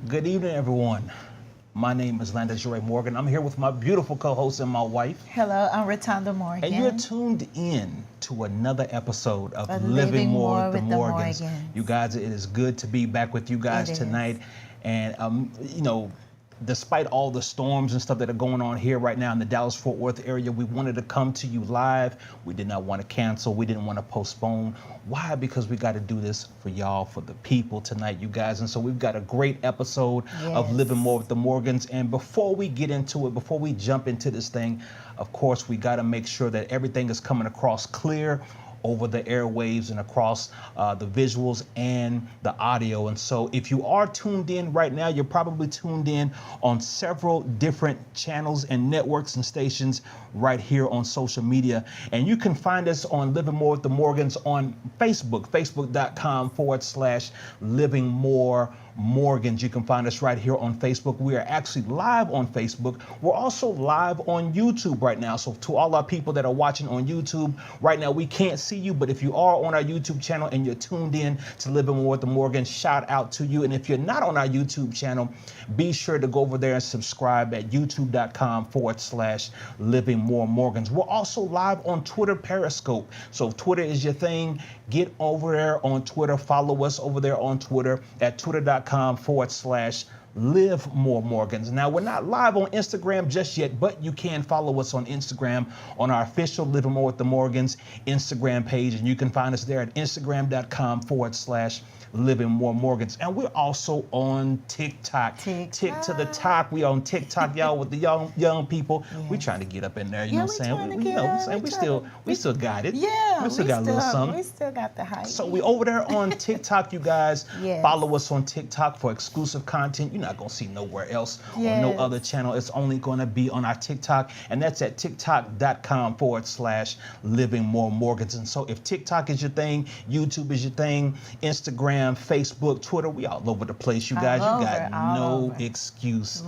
Good evening, everyone. My name is Landa Joy Morgan. I'm here with my beautiful co-host and my wife. Hello, I'm Rotonda Morgan. And you're tuned in to another episode of Living More with the Morgans. You guys, it is good to be back with you guys tonight. And, despite all the storms and stuff that are going on here right now in the Dallas-Fort Worth area, we wanted to come to you live. We did not want to cancel. We didn't want to postpone. Why? Because we got to do this for y'all, for the people tonight, you guys. And so we've got a great episode of Living More with the Morgans. And before we get into it, before we jump into this thing, of course, we got to make sure that everything is coming across clear over the airwaves and across the visuals and the audio. And so if you are tuned in right now, you're probably tuned in on several different channels and networks and stations right here on social media. And you can find us on Living More with the Morgans on Facebook, facebook.com/Living More Morgans. You can find us right here on Facebook. We are actually live on Facebook. We're also live on YouTube right now. So to all our people that are watching on YouTube right now, we can't see you, but if you are on our YouTube channel and you're tuned in to Living More with the Morgans, shout out to you. And if you're not on our YouTube channel, be sure to go over there and subscribe at youtube.com/Living More Morgans. We're also live on Twitter Periscope. So if Twitter is your thing, get over there on Twitter. Follow us over there on Twitter at twitter.com/Live More Morgans. Now, we're not live on Instagram just yet, but you can follow us on Instagram on our official Living More with the Morgans Instagram page. And you can find us there at instagram.com/Living More Morgans. And we're also on TikTok. Tick to the top. We on TikTok, y'all, with the young people. We're trying to get up in there, you know what I'm saying? We still got it. Yeah, we still got a little something. We still got the hype. So we over there on TikTok, you guys. Follow us on TikTok for exclusive content. You're not gonna see nowhere else on no other channel. It's only gonna be on our TikTok, and that's at tiktok.com/Living More Morgans. And so if TikTok is your thing, YouTube is your thing, Instagram, Facebook, Twitter, we all over the place, you guys. You got no excuse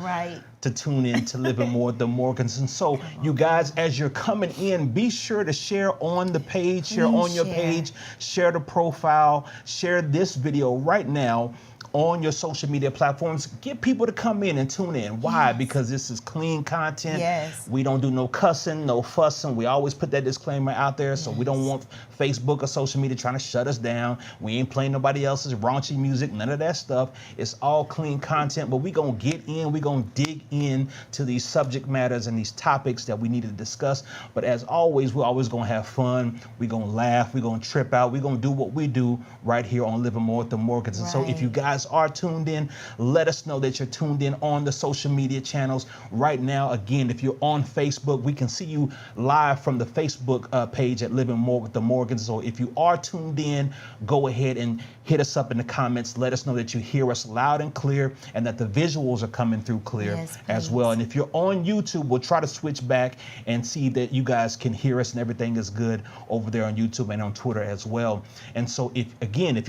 to tune in to Living More with the Morgans. And so you guys, as you're coming in, be sure to share on the page, share on your page, share the profile, share this video right now on your social media platforms. Get people to come in and tune in. Why? Because this is clean content. We don't do no cussing, no fussing. We always put that disclaimer out there, so we don't want Facebook or social media trying to shut us down. We ain't playing nobody else's raunchy music, none of that stuff. It's all clean content, but we gonna get in, we gonna dig in to these subject matters and these topics that we need to discuss. But as always, we're always gonna have fun. We gonna laugh, we gonna trip out, we gonna do what we do right here on Living More with the Morgans. And so if you guys are tuned in, let us know that you're tuned in on the social media channels right now. Again, if you're on Facebook, we can see you live from the Facebook page at Living More with the Morgans. So if you are tuned in, go ahead and hit us up in the comments. Let us know that you hear us loud and clear and that the visuals are coming through clear as well. And if you're on YouTube, we'll try to switch back and see that you guys can hear us and everything is good over there on YouTube and on Twitter as well. And so if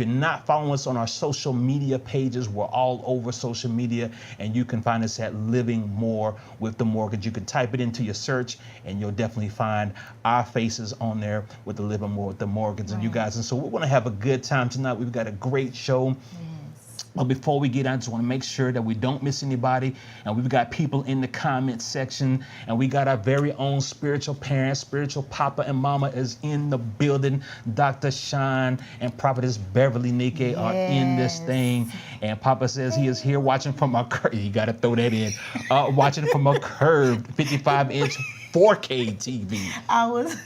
you're not following us on our social media pages, we're all over social media, and you can find us at Living More with the Morgans. You can type it into your search and you'll definitely find our faces on there with the Living More with the Morgans and you guys. And so we're going to have a good time tonight. We've got a great show. But before we get on, I just want to make sure that we don't miss anybody. And we've got people in the comment section, and we got our very own spiritual parents, spiritual papa and mama is in the building. Dr. Sean and Prophetess Beverly Nike are in this thing. And Papa says he is here watching from a you got to throw that in. Watching from a curved 55-inch 4K TV. I was...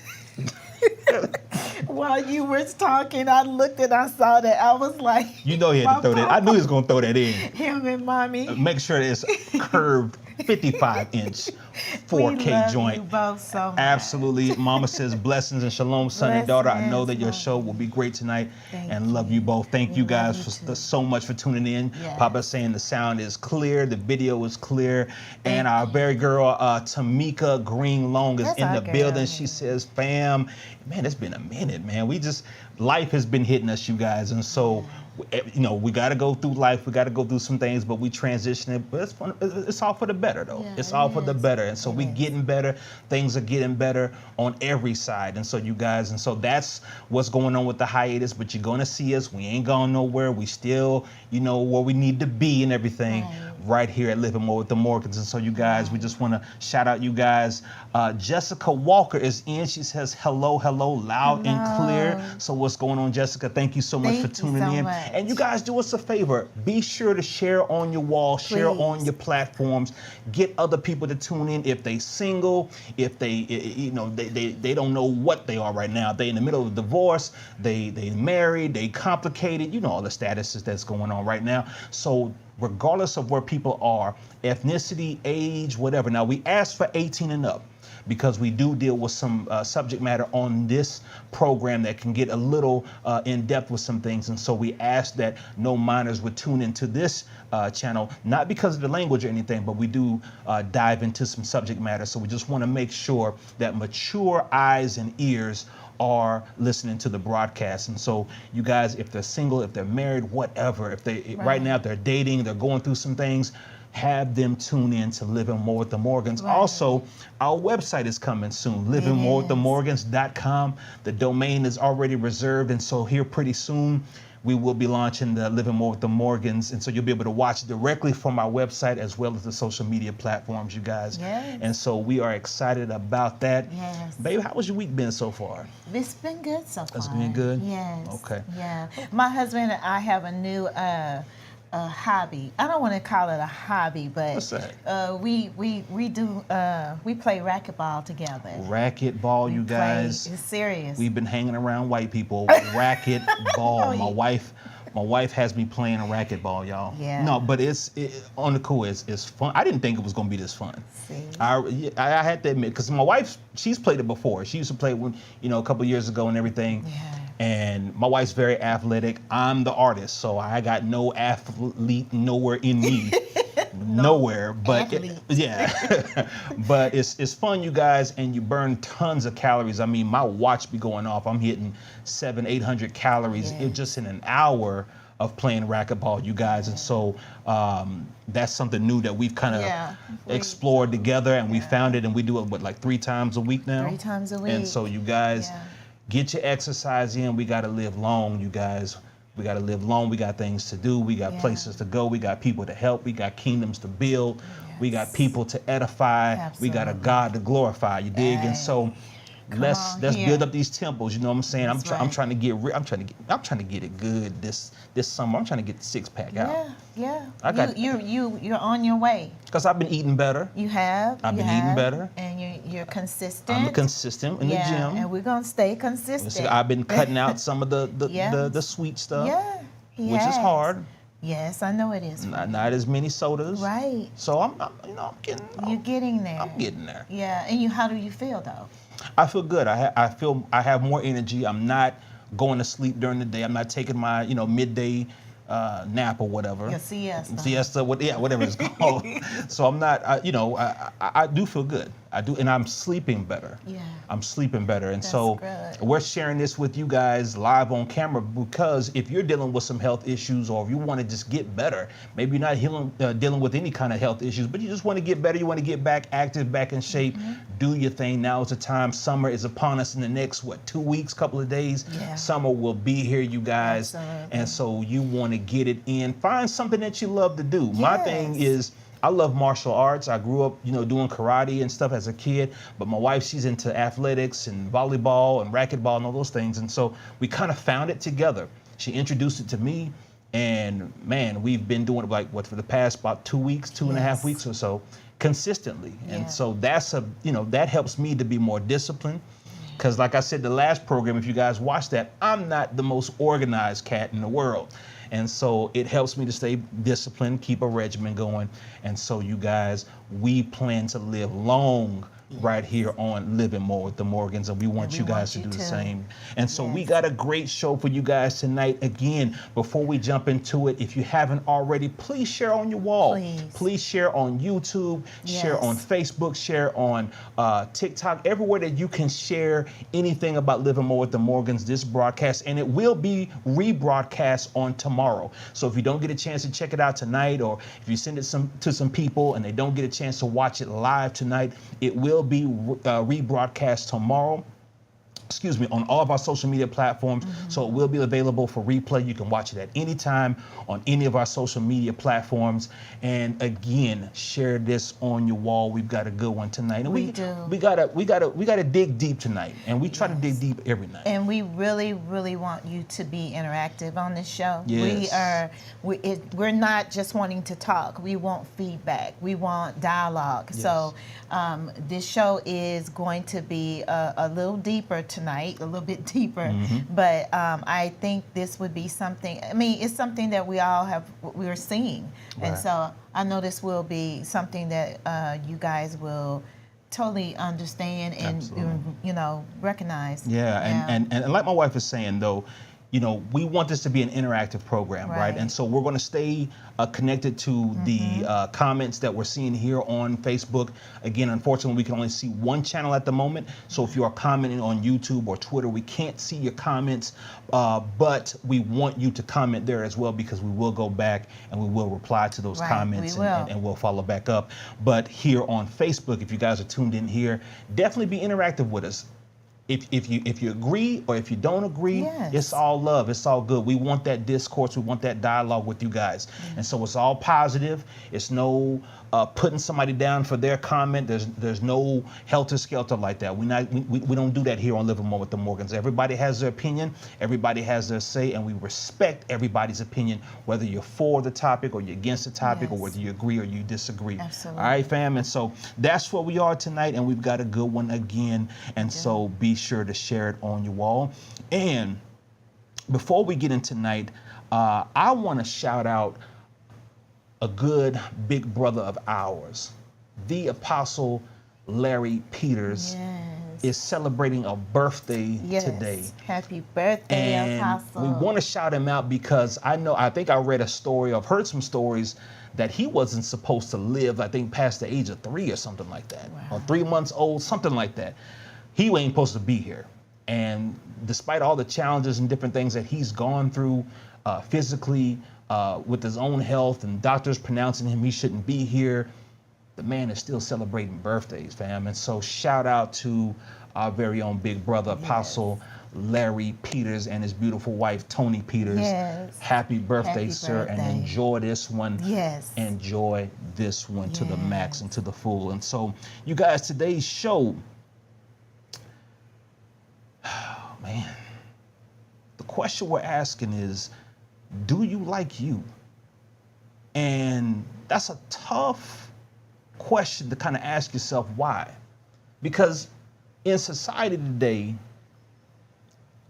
While you were talking, I looked and I saw that. I was like, you know he had to throw that. I knew he was going to throw that in. Him and mommy. Make sure it's curved 55-inch 4K joint. You both so much. Absolutely. Mama says blessings and shalom, son and daughter. I know that your show will be great tonight and love you both. Thank you guys so much for tuning in. Papa's saying the sound is clear, the video is clear, and our very girl Tamika Green Long is in the building. She says, fam, man, it's been a minute, man. Life has been hitting us, you guys, and so you know, we got to go through life. We got to go through some things, but we transition it. But it's fun. It's all for the better, though. Yeah, it's all for the better. And so we is. getting better. Things are getting better on every side. And so you guys, and so that's what's going on with the hiatus. But you're going to see us. We ain't gone nowhere. We still, you know, where we need to be and everything. Right here at Living More with the Morgans. And so you guys, we just want to shout out you guys. Jessica Walker is in. She says, hello, loud and clear. So what's going on, Jessica? Thank you so much for tuning in. And you guys, do us a favor. Be sure to share on your wall, share on your platforms. Get other people to tune in. If they single, if they, you know, they don't know what they are right now. They in the middle of a divorce, they married, they complicated, you know, all the statuses that's going on right now. So regardless of where people are, ethnicity, age, whatever. Now, we ask for 18 and up because we do deal with some subject matter on this program that can get a little in depth with some things. And so we ask that no minors would tune into this channel, not because of the language or anything, but we do dive into some subject matter. So we just want to make sure that mature eyes and ears are listening to the broadcast. And so you guys, if they're single, if they're married, whatever, if they right now if they're dating, they're going through some things, have them tune in to Living More with the Morgans. Also, our website is coming soon, livingmorewiththemorgans.com. The domain is already reserved, and so here pretty soon we will be launching the Living More with the Morgans, and so you'll be able to watch directly from our website as well as the social media platforms, you guys. And so we are excited about that. Babe, how was your week been so far? It's been good so far. It's been good? Yes. Okay. Yeah. My husband and I have a new hobby. I don't want to call it a hobby, but what's that? We play racquetball together. Racquetball, you guys. It's serious. We've been hanging around white people. Racquetball. My wife has me playing a racquetball, y'all. No, but it's on the cool. It's fun. I didn't think it was gonna be this fun. See? I had to admit, because my wife, she's played it before. She used to play it when, you know, a couple years ago and everything. And my wife's very athletic. I'm the artist, so I got no athlete nowhere in me. Nowhere, but but it's fun, you guys, and you burn tons of calories. I mean, my watch be going off. I'm hitting 700-800 calories just in an hour of playing racquetball, you guys. And so that's something new that we've kind of explored together, and we found it, and we do it like 3 times a week now. 3 times a week. And so you guys get your exercise in. We got to live long, you guys. We got to live long. We got things to do. We got places to go. We got people to help. We got kingdoms to build. We got people to edify. We got a God to glorify. You dig? And so let's build up these temples. You know what I'm saying? I'm trying to get I'm trying to get it good this summer. I'm trying to get the 6-pack out. You're on your way. Because I've been eating better. You have. I've been eating better. And you're consistent. I'm consistent in the gym. And we're gonna stay consistent. I've been cutting out some of the sweet stuff. Which is hard. Yes, I know it is. Not as many sodas. Right. So I'm getting. You're getting there. I'm getting there. Yeah. And how do you feel though? I feel good. I feel I have more energy. I'm not going to sleep during the day. I'm not taking my midday nap or whatever. Your siesta. Whatever it's called. So I'm not. I do feel good. I do, and I'm sleeping better. I'm sleeping better, and so we're sharing this with you guys live on camera, because if you're dealing with some health issues, or if you want to just get better, maybe you're not dealing with any kind of health issues, but you just want to get better, you want to get back active, back in shape, do your thing. Now is the time. Summer is upon us in the next 2 weeks, couple of days. Summer will be here, you guys. And so you want to get it in. Find something that you love to do. My thing is, I love martial arts. I grew up, doing karate and stuff as a kid, but my wife, she's into athletics and volleyball and racquetball and all those things. And so we kind of found it together. She introduced it to me, and man, we've been doing it for the past about 2 weeks, 2.5 weeks or so, consistently. And so that's that helps me to be more disciplined. Because like I said, the last program, if you guys watched that, I'm not the most organized cat in the world. And so it helps me to stay disciplined, keep a regimen going. And so you guys, we plan to live long right here on Living More with the Morgans, and we want you guys to do the same. And so we got a great show for you guys tonight. Again, before we jump into it, if you haven't already, please share on your wall. Please share on YouTube, share on Facebook, share on TikTok, everywhere that you can share anything about Living More with the Morgans, this broadcast, and it will be rebroadcast on tomorrow. So if you don't get a chance to check it out tonight, or if you send it to some people and they don't get a chance to watch it live tonight, it will be rebroadcast tomorrow. Excuse me, on all of our social media platforms. So it will be available for replay. You can watch it at any time on any of our social media platforms. And again, share this on your wall. We've got a good one tonight. And we gotta dig deep tonight. And we try to dig deep every night. And we really, really want you to be interactive on this show. Yes. We're not just wanting to talk. We want feedback. We want dialogue. Yes. So this show is going to be a little deeper tonight, a little bit deeper, but I think this would be something, I mean, it's something that we're seeing. And so I know this will be something that you guys will totally understand and, you know, recognize. And like my wife is saying, though, you know, we want this to be an interactive program, right? And so we're going to stay connected to the comments that we're seeing here on Facebook. Again, unfortunately, we can only see one channel at the moment. So if you are commenting on YouTube or Twitter, we can't see your comments, but we want you to comment there as well, because we will go back and we will reply to those comments and we'll follow back up. But here on Facebook, if you guys are tuned in here, definitely be interactive with us. If you agree or if you don't agree, it's all love. It's all good. We want that discourse. We want that dialogue with you guys. And so it's all positive. It's no putting somebody down for their comment. There's no helter-skelter like that. We don't do that here on Living More with the Morgans. Everybody has their opinion. Everybody has their say, and we respect everybody's opinion, whether you're for the topic or you're against the topic, or whether you agree or you disagree. Absolutely. All right, fam? And so that's where we are tonight, and we've got a good one again. And so be sure to share it on your wall. And before we get in tonight, I want to shout out a good big brother of ours. The Apostle Larry Peters is celebrating a birthday today. Happy birthday, and Apostle. We want to shout him out because I think I read a story, I've heard some stories that he wasn't supposed to live, I think, past the age of 3 or something like that, or 3 months old, something like that. He ain't supposed to be here. And despite all the challenges and different things that he's gone through physically, with his own health and doctors pronouncing him he shouldn't be here, the man is still celebrating birthdays, fam. And so shout out to our very own big brother, Apostle Larry Peters, and his beautiful wife, Tony Peters. Happy birthday, sir, and enjoy this one. Enjoy this one to the max and to the full. And so, you guys, today's show, oh, man, the question we're asking is, do you like you? And that's a tough question to kind of ask yourself. Why? Because in society today,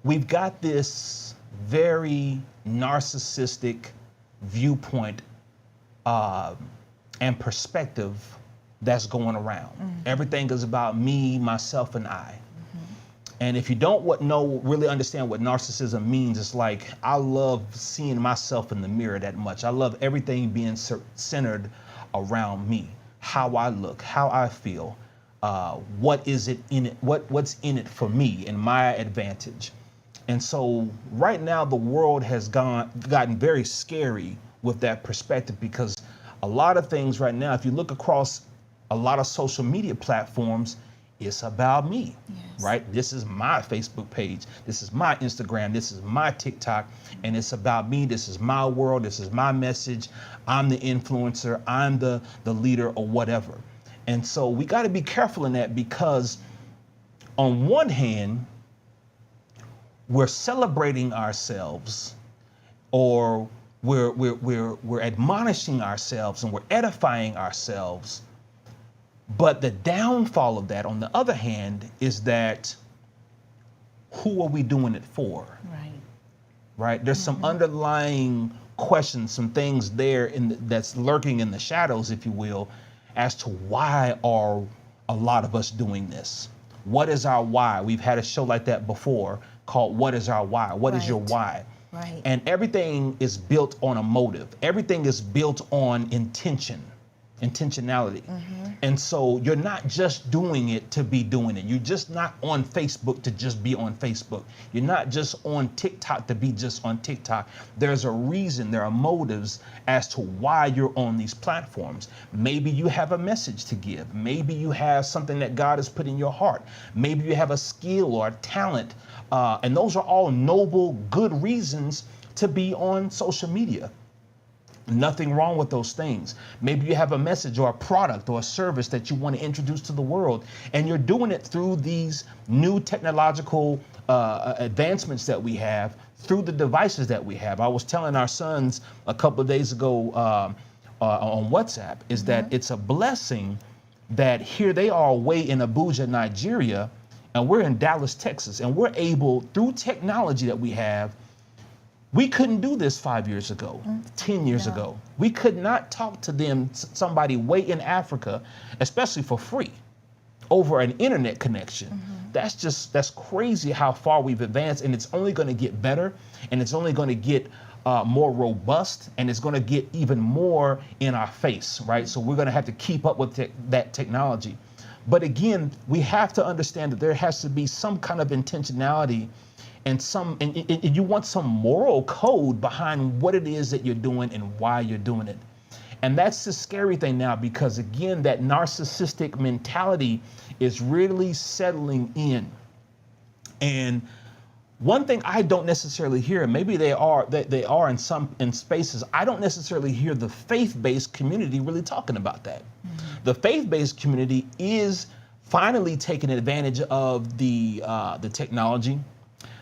we've got this very narcissistic viewpoint and perspective that's going around. Everything is about me, myself, and I. And if you don't really understand what narcissism means, it's like, I love seeing myself in the mirror that much. I love everything being centered around me, how I look, how I feel, what is it in it, what's in it for me and my advantage. And so right now the world has gotten very scary with that perspective, because a lot of things right now, if you look across a lot of social media platforms, it's about me, right? This is my Facebook page. This is my Instagram. This is my TikTok. And it's about me. This is my world. This is my message. I'm the influencer. I'm the leader or whatever. And so we got to be careful in that, because on one hand, we're celebrating ourselves, or we're admonishing ourselves, and we're edifying ourselves. But the downfall of that, on the other hand, is that who are we doing it for? Right? There's some underlying questions, some things there that's lurking in the shadows, if you will, as to why are a lot of us doing this. What is our why? We've had a show like that before called What is Our Why? What is your why? Right. And everything is built on a motive. Everything is built on intentionality. And so you're not just doing it to be doing it. You're just not on Facebook to just be on Facebook. You're not just on TikTok to be just on TikTok. There's a reason, there are motives as to why you're on these platforms. Maybe you have a message to give. Maybe you have something that God has put in your heart. Maybe you have a skill or a talent. And those are all noble, good reasons to be on social media. Nothing wrong with those things. Maybe you have a message or a product or a service that you want to introduce to the world, and you're doing it through these new technological advancements that we have, through the devices that we have. I was telling our sons a couple of days ago on WhatsApp is that it's a blessing that here they are way in Abuja, Nigeria, and we're in Dallas, Texas, and we're able, through technology that we have, we couldn't do this 5 years ago, 10 years ago. We could not talk to them, somebody way in Africa, especially for free, over an internet connection. That's crazy how far we've advanced, and it's only going to get better, and it's only going to get more robust, and it's going to get even more in our face, right? So we're going to have to keep up with that technology. But again, we have to understand that there has to be some kind of intentionality and you want some moral code behind what it is that you're doing and why you're doing it. And that's the scary thing now, because again, that narcissistic mentality is really settling in. And one thing I don't necessarily hear, and maybe they are in spaces, I don't necessarily hear the faith-based community really talking about that. The faith-based community is finally taking advantage of the technology.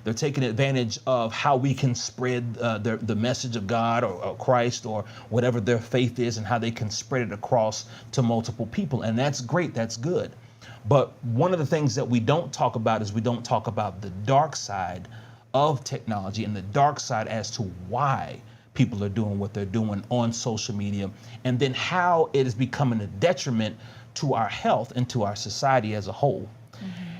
They're taking advantage of how we can spread the message of God or Christ or whatever their faith is, and how they can spread it across to multiple people. And that's great. That's good. But one of the things that we don't talk about is we don't talk about the dark side of technology and the dark side as to why people are doing what they're doing on social media, and then how it is becoming a detriment to our health and to our society as a whole.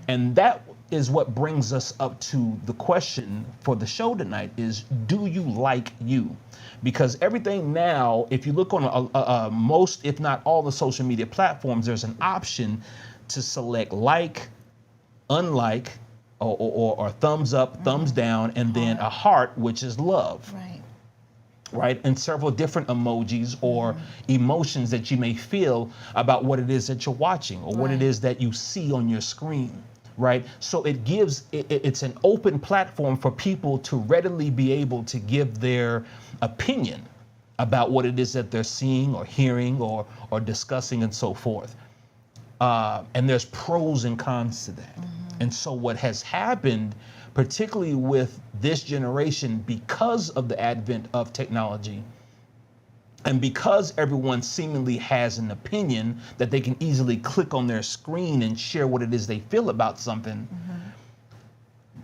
And that is what brings us up to the question for the show tonight is, do you like you? Because everything now, if you look on most, if not all the social media platforms, there's an option to select like, unlike, or thumbs up, thumbs down, and then a heart, which is love. Right? And several different emojis or emotions that you may feel about what it is that you're watching or what it is that you see on your screen. Right? So it gives, it's an open platform for people to readily be able to give their opinion about what it is that they're seeing or hearing or discussing and so forth. And there's pros and cons to that. And so what has happened, particularly with this generation, because of the advent of technology, and because everyone seemingly has an opinion that they can easily click on their screen and share what it is they feel about something,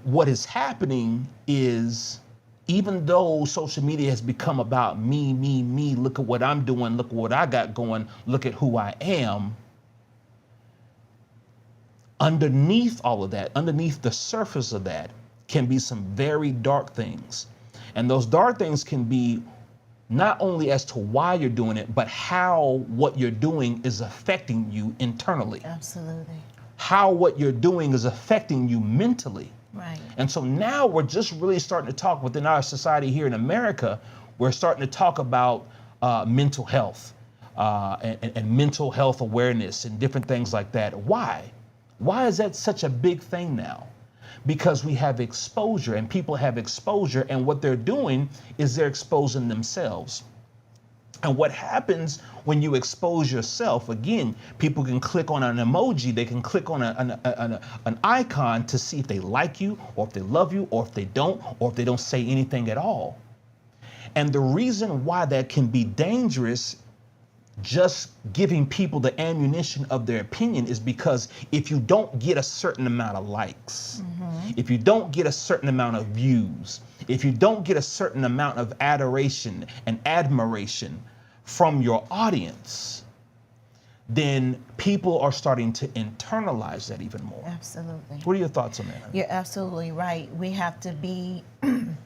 what is happening is, even though social media has become about me, look at what I'm doing, look at what I got going, look at who I am, underneath all of that, underneath the surface of that, can be some very dark things. And those dark things can be not only as to why you're doing it, but how what you're doing is affecting you internally. Absolutely. How what you're doing is affecting you mentally. Right. And so now we're just really starting to talk within our society here in America, we're starting to talk about mental health and mental health awareness and different things like that. Why? Why is that such a big thing now? Because we have exposure, and people have exposure, and what they're doing is they're exposing themselves. And what happens when you expose yourself, again, people can click on an emoji, they can click on an icon to see if they like you, or if they love you, or if they don't say anything at all. And the reason why that can be dangerous, just giving people the ammunition of their opinion, is because if you don't get a certain amount of likes, if you don't get a certain amount of views, if you don't get a certain amount of adoration and admiration from your audience, then people are starting to internalize that even more. Absolutely. What are your thoughts on that? You're absolutely right. We have to be,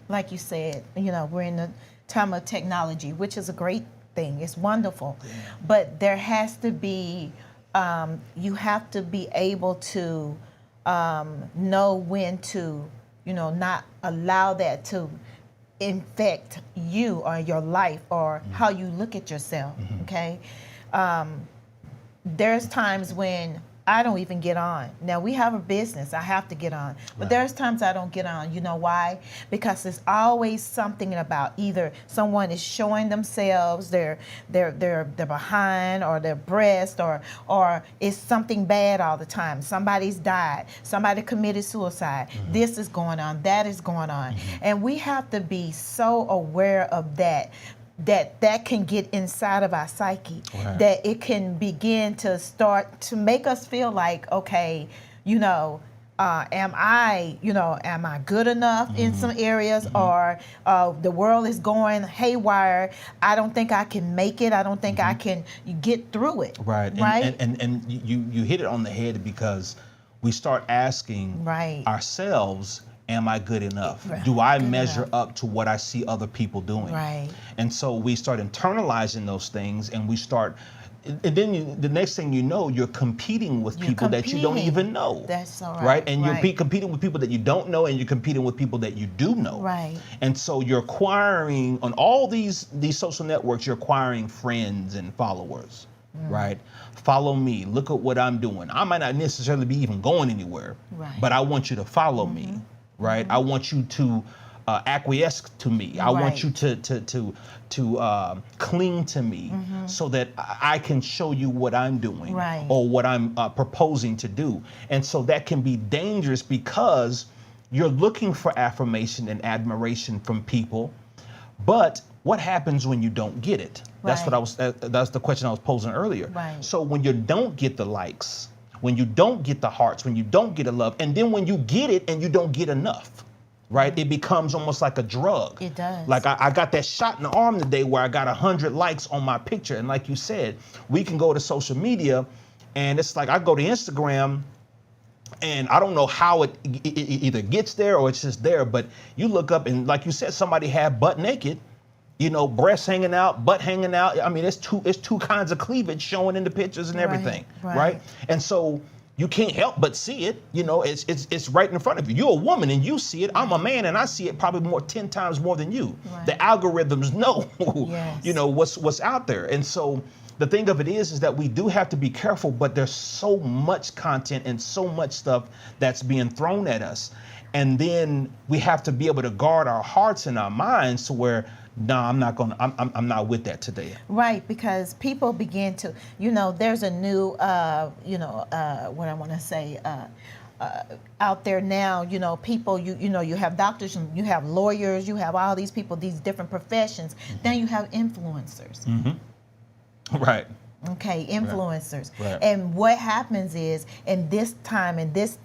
like you said, we're in the time of technology, which is a great thing. It's wonderful. Yeah. But there has to be, you have to be able to know when to, not allow that to infect you or your life or how you look at yourself, okay? There's times when I don't even get on. Now, we have a business. I have to get on. But there's times I don't get on. You know why? Because there's always something about either someone is showing themselves, their behind or their breast, or it's something bad all the time. Somebody's died. Somebody committed suicide. This is going on. That is going on. And we have to be so aware of that can get inside of our psyche, that it can begin to start to make us feel like, okay, am I good enough in some areas, or the world is going haywire. I don't think I can make it. I don't think I can get through it. Right. Right. And you hit it on the head, because we start asking ourselves, am I good enough? Right. Do I measure up to what I see other people doing? Right. And so we start internalizing those things, and we start, and then the next thing you know, you're competing with people that you don't even know. That's all right. Right? And you're competing with people that you don't know, and you're competing with people that you do know. Right. And so you're acquiring, on all these social networks, you're acquiring friends and followers. Right? Follow me. Look at what I'm doing. I might not necessarily be even going anywhere, but I want you to follow me. Right? I want you to acquiesce to me. I want you to cling to me, so that I can show you what I'm doing or what I'm proposing to do. And so that can be dangerous, because you're looking for affirmation and admiration from people. But what happens when you don't get it? That's what that's the question I was posing earlier. So when you don't get the likes, when you don't get the hearts, when you don't get the love, and then when you get it and you don't get enough, right? It becomes almost like a drug. It does. Like I got that shot in the arm today where I got 100 likes on my picture. And like you said, we can go to social media, and it's like I go to Instagram, and I don't know how it either gets there or it's just there, but you look up and, like you said, somebody had butt naked, breasts hanging out, butt hanging out. I mean, it's two kinds of cleavage showing in the pictures and everything, right? And so you can't help but see it. It's right in front of you. You're a woman and you see it. I'm a man and I see it probably 10 times more than you. The algorithms know, what's out there. And so the thing of it is that we do have to be careful, but there's so much content and so much stuff that's being thrown at us. And then we have to be able to guard our hearts and our minds to where, no, I'm not with that today. Right, because people begin to, there's a new, what I want to say, out there now, people, you have doctors, and you have lawyers, you have all these people, these different professions. Then you have influencers. Right. Okay, influencers. Right. And what happens is, in this time, in this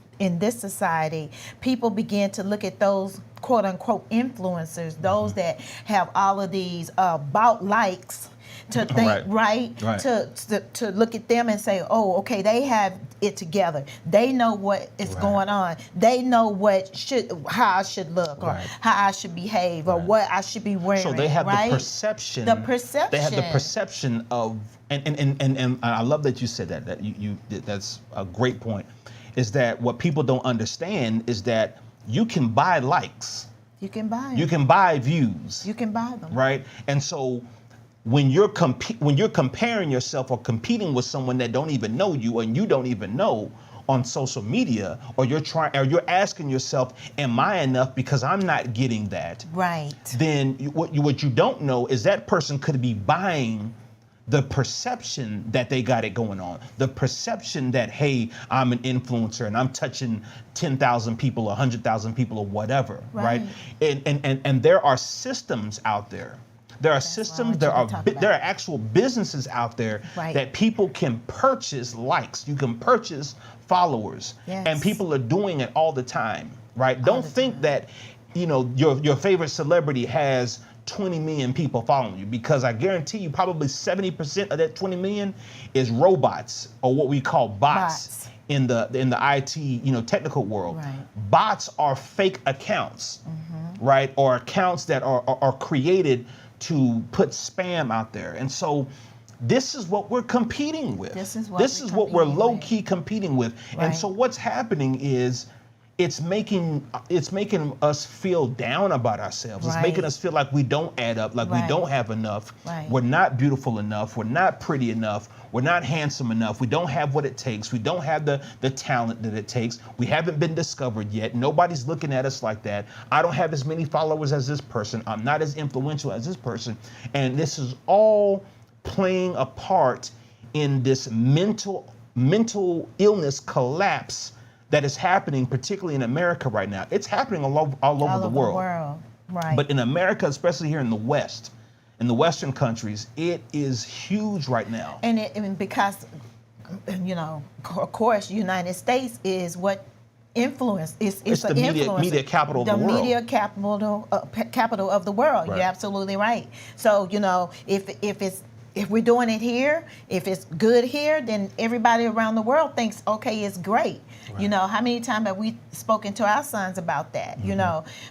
society, people begin to look at those quote unquote influencers, those that have all of these bout likes, to think to look at them and say, oh, okay, they have it together. They know what is going on. They know how I should look, or how I should behave, or what I should be wearing. So they have the perception. The perception. They have the perception of, and I love that you said that. That's a great point. Is that what people don't understand is that you can buy likes. You can buy them. You can buy views. You can buy them. Right? And so when you're comparing yourself or competing with someone that don't even know you and you don't even know on social media, or you're asking yourself, am I enough because I'm not getting that? Right. Then what you don't know is that person could be buying the perception that they got it going on, the perception that, hey, I'm an influencer and I'm touching 10,000 people, 100,000 people, or whatever, right? And there are systems out there. There are systems, there are actual businesses out there that people can purchase likes. You can purchase followers, and people are doing it all the time, right? Don't think that your favorite celebrity has 20 million people following you, because I guarantee you probably 70% of that 20 million is robots, or what we call bots. In the IT technical world. Right. Bots are fake accounts, right? Or accounts that are created to put spam out there. And so this is what we're competing with. This is what we're low-key competing with. Right. And so what's happening is it's making us feel down about ourselves. Right. It's making us feel like we don't add up, like we don't have enough. Right. We're not beautiful enough. We're not pretty enough. We're not handsome enough. We don't have what it takes. We don't have the talent that it takes. We haven't been discovered yet. Nobody's looking at us like that. I don't have as many followers as this person. I'm not as influential as this person. And this is all playing a part in this mental illness collapse that is happening, particularly in America right now. It's happening all over the world. Right. But in America, especially here in the West, in the Western countries, it is huge right now. And because, of course, United States is what influence is the media capital of the world. The media capital of the world. Right. You're absolutely right. So if we're doing it here, if it's good here, then everybody around the world thinks, okay, it's great. Right. How many times have we spoken to our sons about that?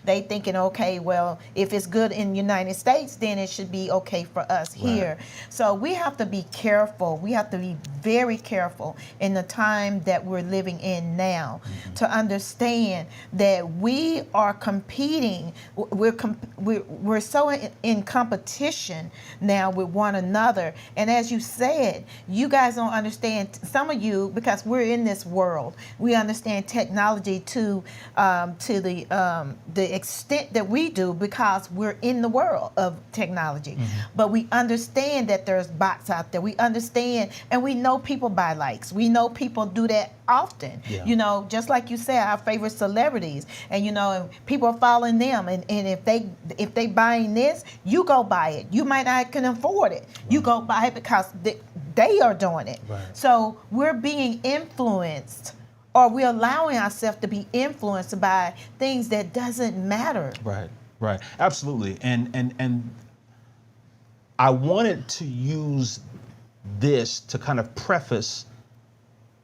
They thinking, okay, well, if it's good in the United States, then it should be okay for us here. So we have to be careful. We have to be very careful in the time that we're living in now to understand that we are competing. We're so in competition now with one another. And as you said, you guys don't understand, some of you, because we're in this world, we understand technology to the extent that we do, because we're in the world of technology. But we understand that there's bots out there. We understand, and we know people buy likes. We know people do that often. Yeah. Just like you said, our favorite celebrities, and people are following them, and if they buying this, you go buy it. You might not can afford it. Right. You go buy it because they are doing it. Right. So we're being influenced, or we're allowing ourselves to be influenced by things that doesn't matter. Right, absolutely. And I wanted to use this to kind of preface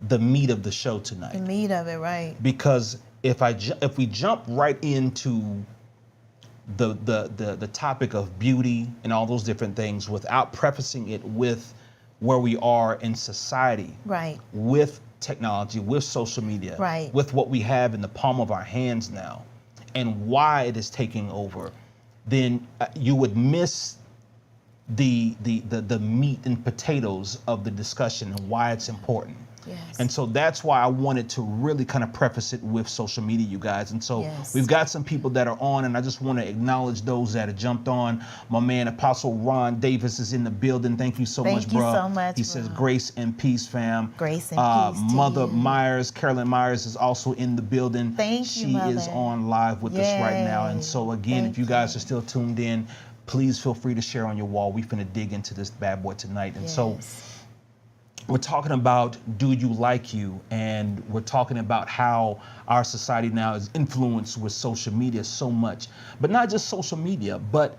the meat of the show tonight. The meat of it, right? Because if we jump right into the topic of beauty and all those different things without prefacing it with where we are in society, right, with technology, with social media, right, with what we have in the palm of our hands now, and why it is taking over, then you would miss the meat and potatoes of the discussion and why it's important. Yes. And so that's why I wanted to really kind of preface it with social media, you guys. And so we've got some people that are on, and I just want to acknowledge those that have jumped on. My man, Apostle Ron Davis, is in the building. Thank you so much, bro. Thank you so much, He says, grace and peace, fam. Grace and peace to Mother you. Myers, Carolyn Myers, is also in the building. Thank you, Mother. She is on live with us right now. And so again, if you guys are still tuned in, please feel free to share on your wall. We're finna dig into this bad boy tonight. And so we're talking about Do You Like You? And we're talking about how our society now is influenced with social media so much. But not just social media, but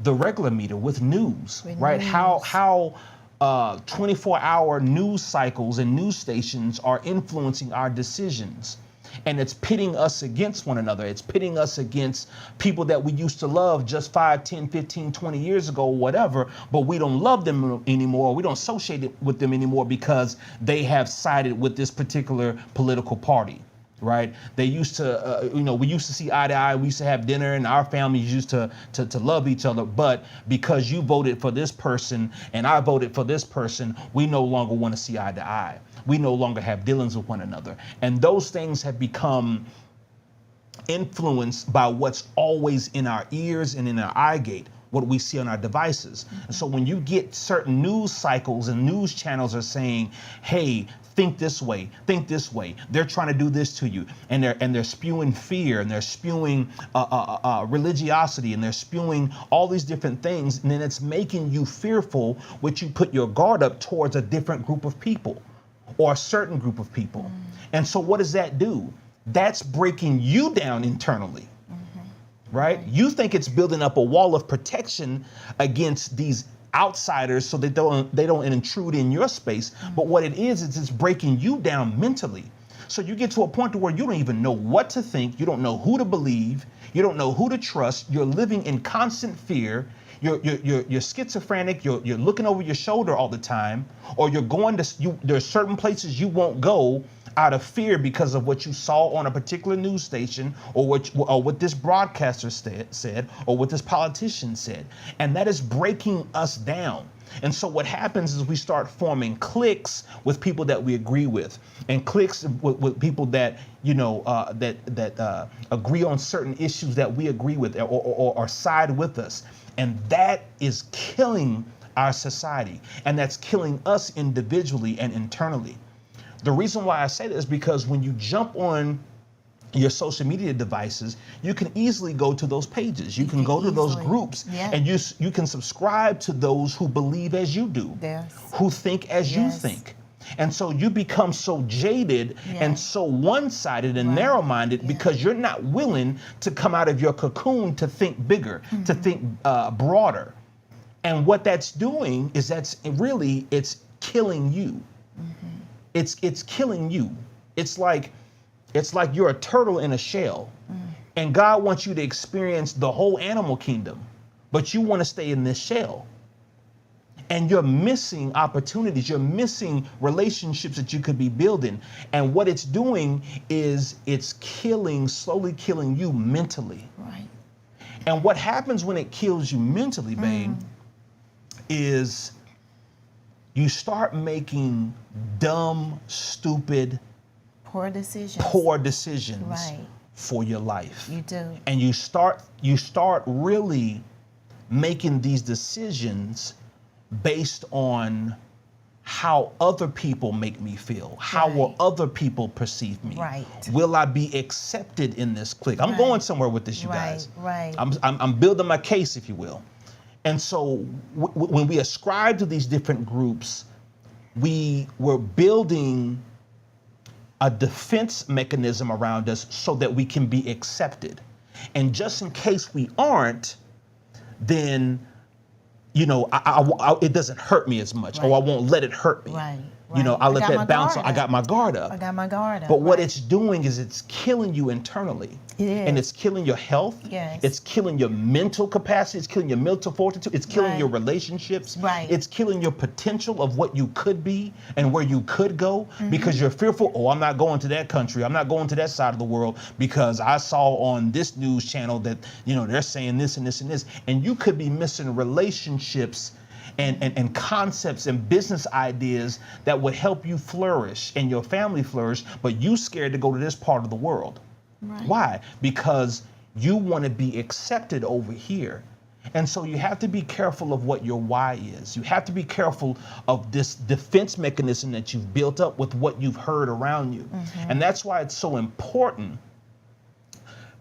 the regular media with news, right? How 24-hour news cycles and news stations are influencing our decisions. And it's pitting us against one another. It's pitting us against people that we used to love just 5, 10, 15, 20 years ago, whatever, but we don't love them anymore. We don't associate with them anymore because they have sided with this particular political party, right? They used to, we used to see eye to eye. We used to have dinner, and our families used to love each other. But because you voted for this person and I voted for this person, we no longer want to see eye to eye. We no longer have dealings with one another. And those things have become influenced by what's always in our ears and in our eye gate, what we see on our devices. And so when you get certain news cycles and news channels are saying, hey, think this way, they're trying to do this to you. And they're spewing fear, and they're spewing religiosity, and they're spewing all these different things. And then it's making you fearful, which you put your guard up towards a different group of people or a certain group of people. And so what does that do? That's breaking you down internally. right? You think it's building up a wall of protection against these outsiders so they don't intrude in your space. But what it is it's breaking you down mentally. So you get to a point to where you don't even know what to think. You don't know who to believe. You don't know who to trust. You're living in constant fear. You're schizophrenic. You're looking over your shoulder all the time, or you're going to. There are certain places you won't go out of fear because of what you saw on a particular news station, or what this broadcaster said, or what this politician said, and that is breaking us down. And so what happens is we start forming cliques with people that we agree with, and cliques with people that agree on certain issues that we agree with, or side with us, and that is killing our society, and that's killing us individually and internally. The reason why I say this is because when you jump on your social media devices, you can easily go to those pages. You can go to those groups, and you can subscribe to those who believe as you do, who think as you think. And so you become so jaded and so one-sided and narrow-minded because you're not willing to come out of your cocoon to think bigger, to think broader. And what that's doing is it's killing you. It's killing you. It's like you're a turtle in a shell, and God wants you to experience the whole animal kingdom, but you want to stay in this shell. And you're missing opportunities. You're missing relationships that you could be building. And what it's doing is it's slowly killing you mentally. Right. And what happens when it kills you mentally, babe, is you start making dumb, stupid, poor decisions for your life. You do. And you start really making these decisions based on how other people make me feel. How will other people perceive me? Right. Will I be accepted in this clique? I'm going somewhere with this, you guys. Right. I'm building my case, if you will. And so when we ascribe to these different groups, we're building a defense mechanism around us so that we can be accepted. And just in case we aren't, then it doesn't hurt me as much, or I won't let it hurt me. Right. I let that bounce. I got my guard up. But what it's doing is it's killing you internally. It is. And it's killing your health. Yes. It's killing your mental capacity. It's killing your mental fortitude. It's killing your relationships. Right. It's killing your potential of what you could be and where you could go, because you're fearful. Oh, I'm not going to that country. I'm not going to that side of the world because I saw on this news channel that, they're saying this and this and this. And you could be missing relationships and concepts and business ideas that would help you flourish and your family flourish, but you scared to go to this part of the world. Right. Why? Because you want to be accepted over here. And so you have to be careful of what your why is. You have to be careful of this defense mechanism that you've built up with what you've heard around you. And that's why it's so important.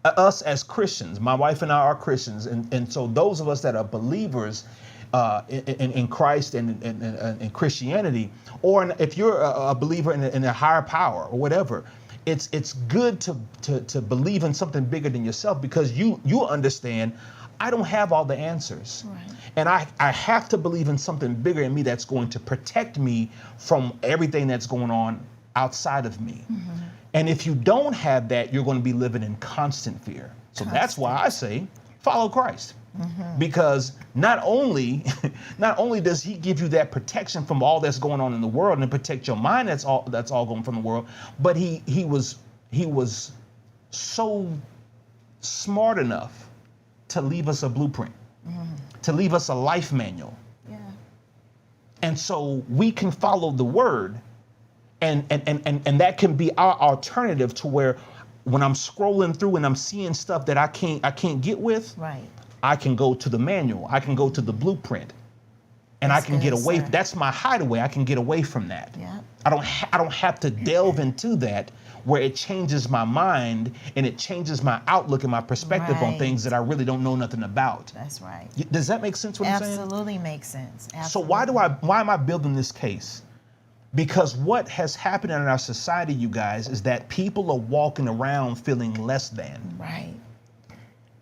Us as Christians, my wife and I are Christians, and so those of us that are believers in Christ and in Christianity, or if you're a believer in a higher power or whatever, it's good to believe in something bigger than yourself, because you understand I don't have all the answers. Right. And I have to believe in something bigger in me that's going to protect me from everything that's going on outside of me. And if you don't have that, you're going to be living in constant fear. So that's why I say follow Christ. Because not only does he give you that protection from all that's going on in the world and protect your mind that's all going from the world, but he was so smart enough to leave us a blueprint, to leave us a life manual. Yeah. And so we can follow the word, and that can be our alternative to where when I'm scrolling through and I'm seeing stuff that I can't get with. Right. I can go to the manual. I can go to the blueprint, and I can get away. That's my hideaway. I can get away from that. Yeah. I don't have to delve into that where it changes my mind and it changes my outlook and my perspective on things that I really don't know nothing about. That's right. Does that make sense? What I'm saying? Absolutely makes sense. Absolutely. So why am I building this case? Because what has happened in our society, you guys, is that people are walking around feeling less than. Right.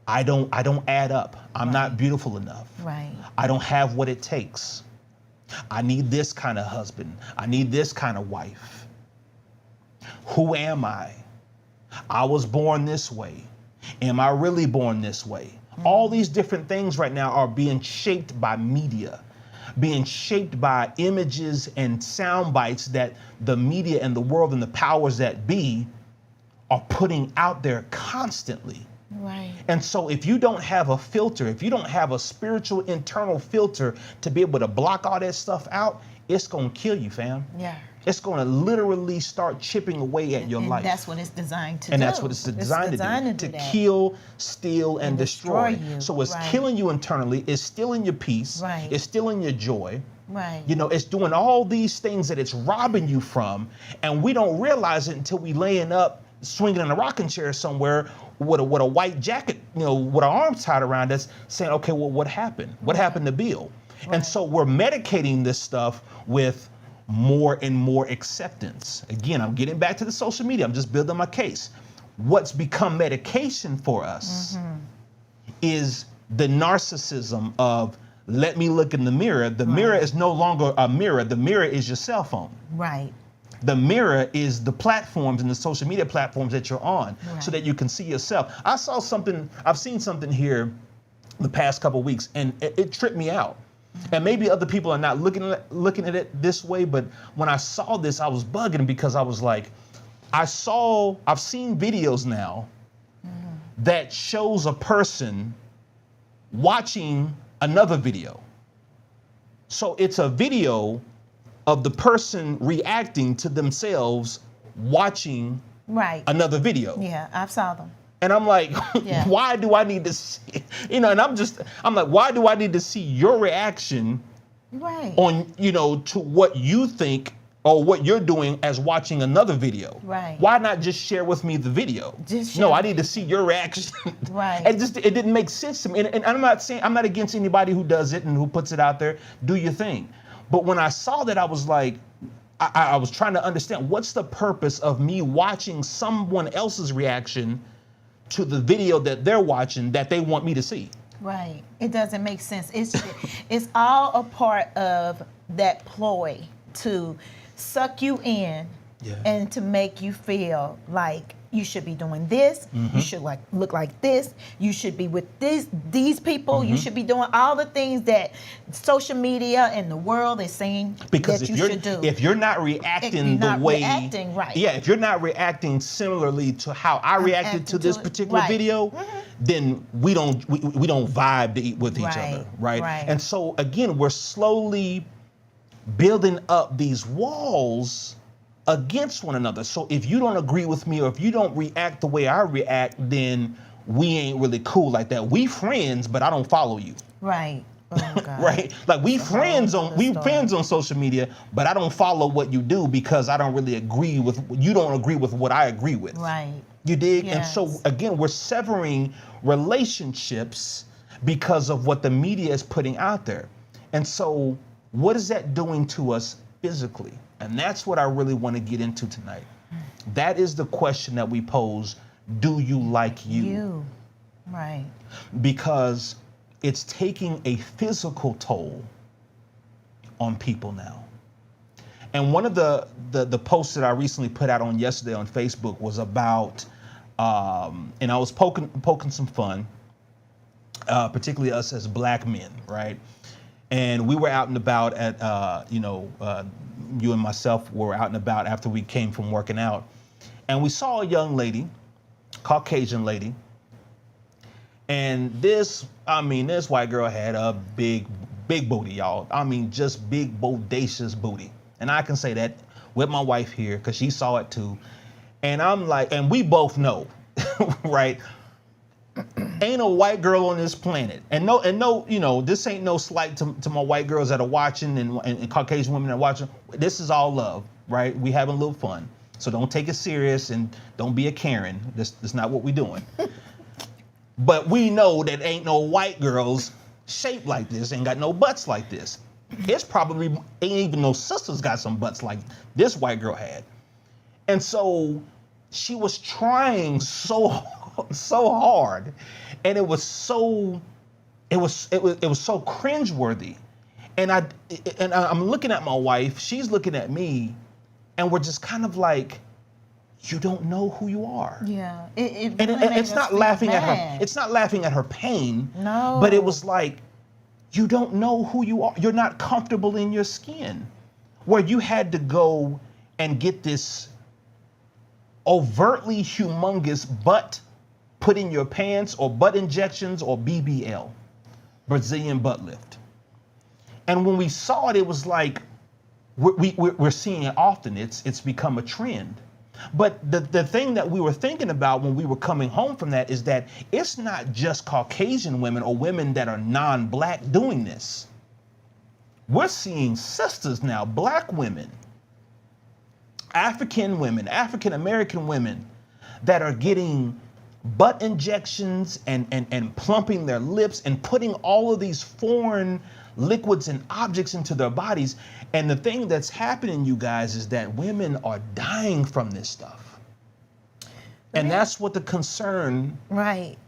I don't add up. I'm not beautiful enough. Right. I don't have what it takes. I need this kind of husband. I need this kind of wife. Who am I? I was born this way. Am I really born this way? All these different things right now are being shaped by media, being shaped by images and sound bites that the media and the world and the powers that be are putting out there constantly. Right. And so if you don't have a filter, if you don't have a spiritual internal filter to be able to block all that stuff out, it's going to kill you, fam. Yeah. It's going to literally start chipping away at your life. That's what it's designed to do. And that's what it's designed to do. To kill, steal, and destroy you. So it's killing you internally. It's stealing your peace. Right. It's stealing your joy. Right. You know, it's doing all these things that it's robbing you from. And we don't realize it until we laying up, swinging in a rocking chair somewhere with a white jacket, you know, with our arms tied around us, saying, okay, well, what happened? What happened to Bill? Right. And so we're medicating this stuff with more and more acceptance. Again, I'm getting back to the social media. I'm just building my case. What's become medication for us is the narcissism of, let me look in the mirror. The mirror is no longer a mirror. The mirror is your cell phone. Right. The mirror is the platforms and the social media platforms that you're on, so that you can see yourself. I've seen something here the past couple of weeks, and it tripped me out. And maybe other people are not looking at it this way, but when I saw this, I was bugging because I was like, I've seen videos now that shows a person watching another video. So it's a video of the person reacting to themselves watching another video. Yeah, I saw them. And I'm like, why do I need to see, you know, and I'm like, why do I need to see your reaction on, you know, to what you think or what you're doing as watching another video? Right. Why not just share with me the video? No, I need to see your reaction. Right. It didn't make sense to me. And I'm not against anybody who does it and who puts it out there. Do your thing. But when I saw that, I was like, I was trying to understand, what's the purpose of me watching someone else's reaction to the video that they're watching that they want me to see? Right. It doesn't make sense. It's all a part of that ploy to suck you in and to make you feel like you should be doing this. You should look like this. You should be with these people. You should be doing all the things that social media and the world is saying because that you should do. If you're not reacting if you're not reacting similarly to how I reacted to this particular video, then we don't vibe with each other, right? And so again, we're slowly building up these walls against one another. So if you don't agree with me or if you don't react the way I react, then we ain't really cool like that. We friends, but I don't follow you. Right. Oh, God. Right? Like we friends on social media, but I don't follow what you do because I don't really agree with, you don't agree with what I agree with. Right. You dig? Yes. And so again, we're severing relationships because of what the media is putting out there. And so what is that doing to us physically? And that's what I really want to get into tonight. That is the question that we pose. Do you like you? Right. Because it's taking a physical toll on people now. And one of the posts that I recently put out on yesterday on Facebook was about, and I was poking some fun, particularly us as black men, right? And we were out and about at, you and myself were out and about after we came from working out. And we saw a young lady, Caucasian lady. And this white girl had a big booty, y'all. I mean, just big, bodacious booty. And I can say that with my wife here, because she saw it too. And I'm like, and we both know, right? Ain't a white girl on this planet, and no, you know, this ain't no slight to my white girls that are watching and Caucasian women that are watching. This is all love, right? We having a little fun, so don't take it serious and don't be a Karen. That's not what we doing. But we know that ain't no white girls shaped like this, ain't got no butts like this. It's probably ain't even no sisters got some butts like this white girl had, and so she was trying so hard And it was so cringeworthy. And I'm looking at my wife, she's looking at me, and we're just kind of like, you don't know who you are. Yeah. And it's not laughing at her. It's not laughing at her pain. No. But it was like, you don't know who you are. You're not comfortable in your skin. Where you had to go and get this overtly humongous butt put in your pants, or butt injections, or BBL, Brazilian butt lift. And when we saw it, it was like, we're seeing it often. It's become a trend. But the thing that we were thinking about when we were coming home from that is that it's not just Caucasian women or women that are non-black doing this. We're seeing sisters now, black women, African women, African American women that are getting butt injections and plumping their lips and putting all of these foreign liquids and objects into their bodies. And the thing that's happening, you guys, is that women are dying from this stuff. And that's what the concern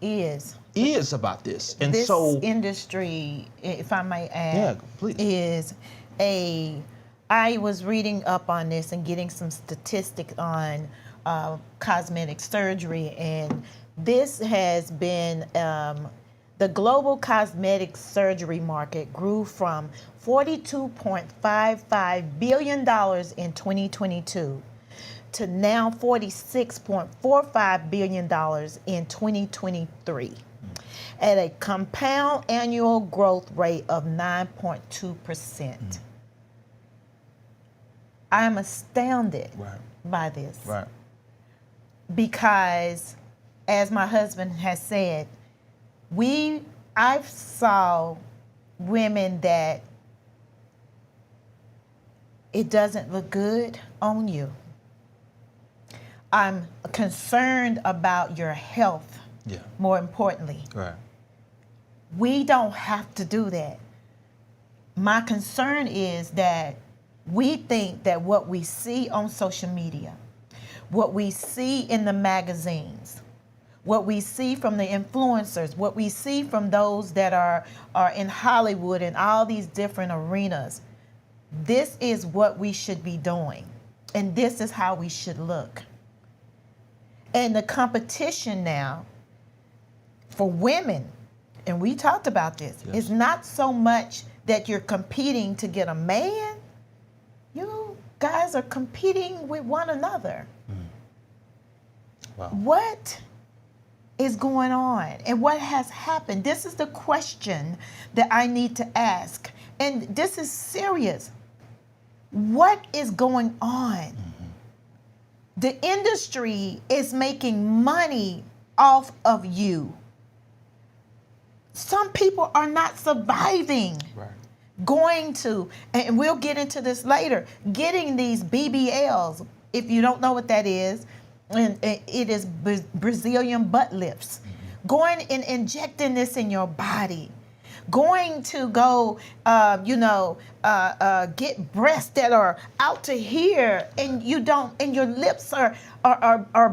is about this. And this so industry, if I may add, please. Is I was reading up on this and getting some statistics on cosmetic surgery, and this has been the global cosmetic surgery market grew from $42.55 billion in 2022 to now $46.45 billion in 2023 at a compound annual growth rate of 9.2%. I'm astounded by this. Right. Because, as my husband has said, I've saw women that it doesn't look good on you. I'm concerned about your health, more importantly. Right. We don't have to do that. My concern is that we think that what we see on social media, what we see in the magazines, what we see from the influencers, what we see from those that are in Hollywood and all these different arenas, this is what we should be doing. And this is how we should look. And the competition now for women, and we talked about this, is not so much that you're competing to get a man. You guys are competing with one another. Wow. What is going on and what has happened? This is the question that I need to ask. And this is serious. What is going on? The industry is making money off of you. Some people are not surviving. Right. Going to, and we'll get into this later, getting these BBLs, if you don't know what that is, and it is Brazilian butt lifts. Going and injecting this in your body. Going to go, get breasts that are out to here, and you don't, and your lips are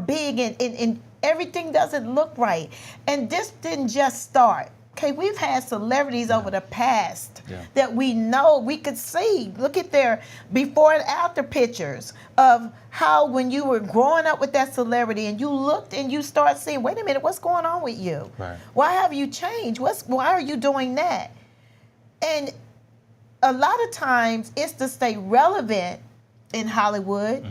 big, and everything doesn't look right. And this didn't just start. Okay, we've had celebrities over the past that we know, we could see. Look at their before and after pictures of how when you were growing up with that celebrity and you looked and you start seeing, wait a minute, what's going on with you? Right. Why have you changed? Why are you doing that? And a lot of times it's to stay relevant in Hollywood,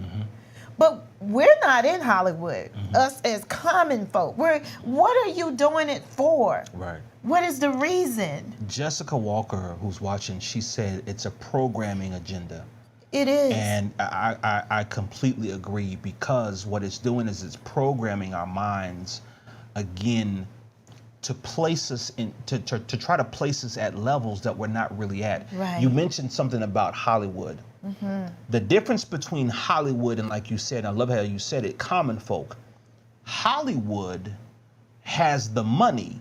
but we're not in Hollywood, us as common folk. What are you doing it for? Right. What is the reason? Jessica Walker, who's watching, she said it's a programming agenda. It is. And I completely agree, because what it's doing is it's programming our minds again to place us in, to try to place us at levels that we're not really at. Right. You mentioned something about Hollywood. The difference between Hollywood and, like you said, I love how you said it, common folk. Hollywood has the money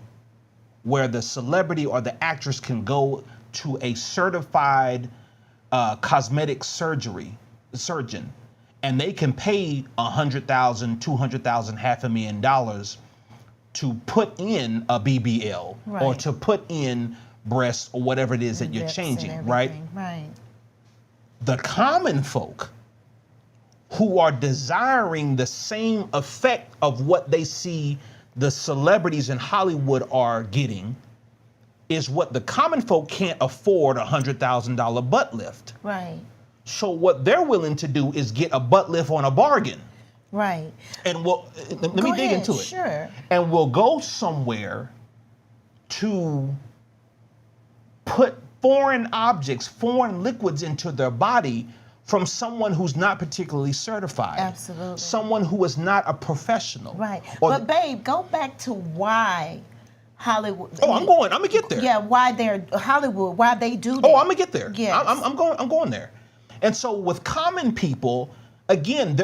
where the celebrity or the actress can go to a certified cosmetic surgeon, and they can pay $100,000, $200,000, $500,000 to put in a BBL or to put in breasts or whatever it is that you're changing, right? Right. The common folk who are desiring the same effect of what they see the celebrities in Hollywood are getting is what the common folk can't afford $100,000 butt lift. Right. So what they're willing to do is get a butt lift on a bargain. Right. And let me dig into it. Sure. And we'll go somewhere to put foreign objects, foreign liquids into their body from someone who's not particularly certified. Absolutely. Someone who is not a professional. Right. But babe, go back to why Hollywood. Oh, I'm gonna get there. Yeah, why they're Hollywood, why they do that. Oh, I'm gonna get there. Yes. I'm going there. And so with common people, again,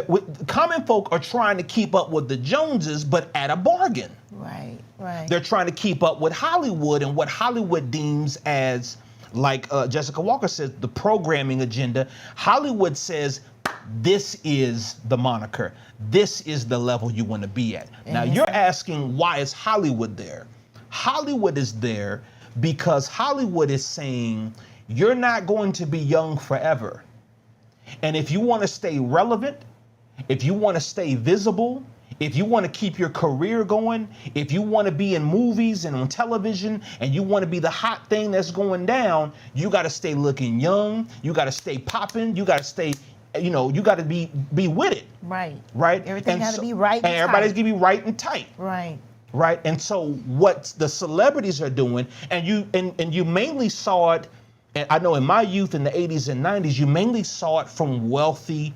common folk are trying to keep up with the Joneses, but at a bargain. Right, right. They're trying to keep up with Hollywood and what Hollywood deems as, like Jessica Walker says, the programming agenda. Hollywood says, this is the moniker. This is the level you want to be at. Now, you're asking, why is Hollywood there? Hollywood is there because Hollywood is saying, you're not going to be young forever. And if you want to stay relevant, if you want to stay visible, if you want to keep your career going, if you want to be in movies and on television, and you want to be the hot thing that's going down, you got to stay looking young. You got to stay popping. You got to stay, you got to be with it. Right. Right. Everything got to be right. And everybody's gonna be right and tight. Right. Right. And so what the celebrities are doing, and you mainly saw it. And I know in my youth in the 80s and 90s, you mainly saw it from wealthy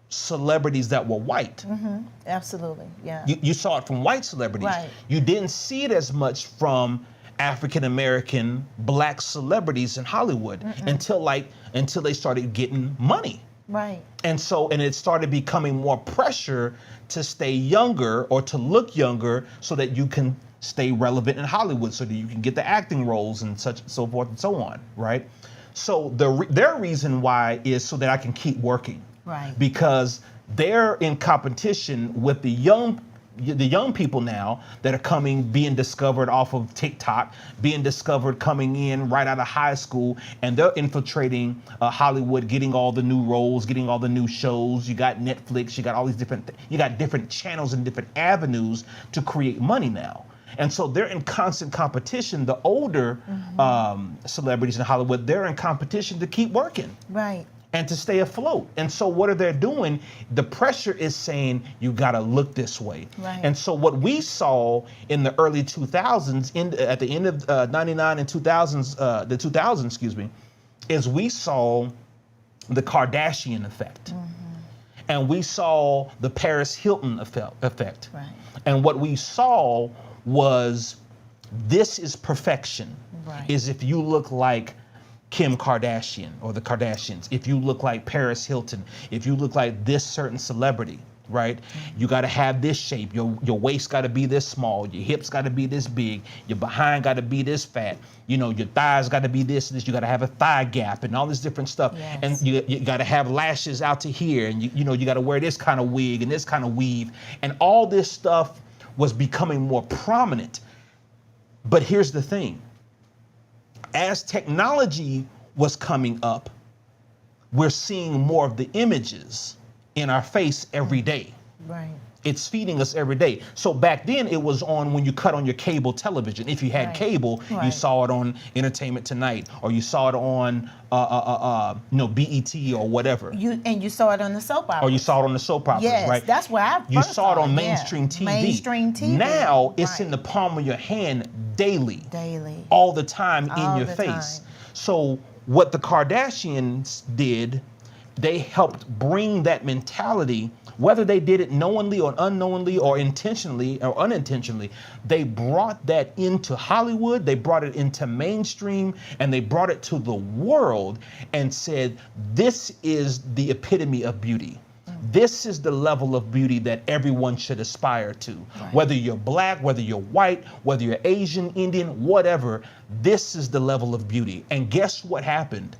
celebrities that were white. Mm-hmm. Absolutely, yeah. You saw it from white celebrities. Right. You didn't see it as much from African American black celebrities in Hollywood until they started getting money. Right. And it started becoming more pressure to stay younger or to look younger so that you can stay relevant in Hollywood, so that you can get the acting roles and such and so forth and so on, right? So their reason why is so that I can keep working. Right. Because they're in competition with the young people now that are being discovered off of TikTok, being discovered coming in right out of high school, and they're infiltrating Hollywood, getting all the new roles, getting all the new shows. You got Netflix, you got all these different channels and different avenues to create money now. And so they're in constant competition. The older celebrities in Hollywood, they're in competition to keep working. Right. And to stay afloat. And so what are they doing? The pressure is saying, you got to look this way. Right. And so what we saw in the early 2000s, at the end of 99 and 2000s, is we saw the Kardashian effect. And we saw the Paris Hilton effect. Right. And what we saw was, this is perfection. Right. Is if you look like Kim Kardashian or the Kardashians, if you look like Paris Hilton, if you look like this certain celebrity, right? You got to have this shape. Your waist got to be this small. Your hips got to be this big. Your behind got to be this fat. Your thighs got to be this. You got to have a thigh gap and all this different stuff. Yes. And you got to have lashes out to here. And you got to wear this kind of wig and this kind of weave. And all this stuff was becoming more prominent. But here's the thing. As technology was coming up, we're seeing more of the images in our face every day. Right. It's feeding us every day. So back then it was on when you cut on your cable television. If you had cable, you saw it on Entertainment Tonight, or you saw it on BET or whatever. You saw it on the soap opera. Or you saw it on the soap operas, yes, right? That's where I first You saw it on mainstream TV. Mainstream TV. Now it's in the palm of your hand daily. Daily. All the time All in your the face. time. So what the Kardashians did, they helped bring that mentality, whether they did it knowingly or unknowingly or intentionally or unintentionally, they brought that into Hollywood, they brought it into mainstream, and they brought it to the world and said, this is the epitome of beauty. This is the level of beauty that everyone should aspire to. Right. Whether you're black, whether you're white, whether you're Asian, Indian, whatever, this is the level of beauty. And guess what happened?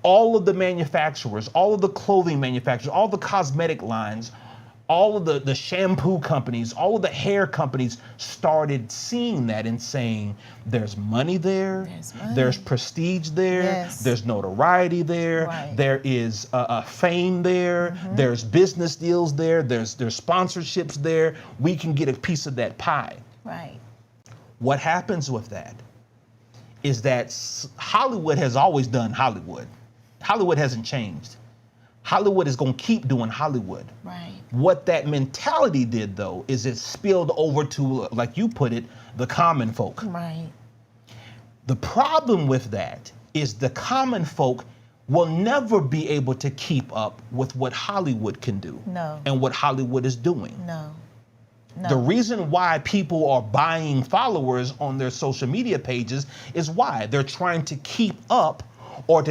All of the manufacturers, all of the clothing manufacturers, all the cosmetic lines all of the shampoo companies, all of the hair companies started seeing that and saying, there's money there, there's prestige there, there's notoriety there, there is fame there, there's business deals there, there's sponsorships there. We can get a piece of that pie. Right. What happens with that is that Hollywood has always done Hollywood. Hollywood hasn't changed. Hollywood is going to keep doing Hollywood. Right. What that mentality did, though, is it spilled over to, like you put it, the common folk. Right. The problem with that is the common folk will never be able to keep up with what Hollywood can do. No. And what Hollywood is doing. No. No. The reason why people are buying followers on their social media pages is why they're trying to keep up or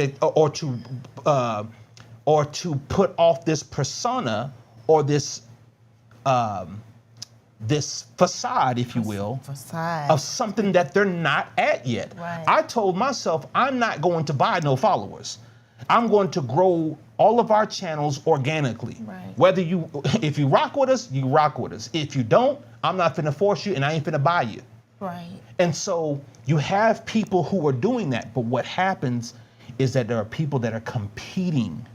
to put off this persona or this this facade, if you will, of something that they're not at yet. Right. I told myself I'm not going to buy no followers. I'm going to grow all of our channels organically. Right. Whether if you rock with us, you rock with us. If you don't, I'm not finna force you and I ain't finna buy you. Right. And so you have people who are doing that, but what happens is that there are people that are competing.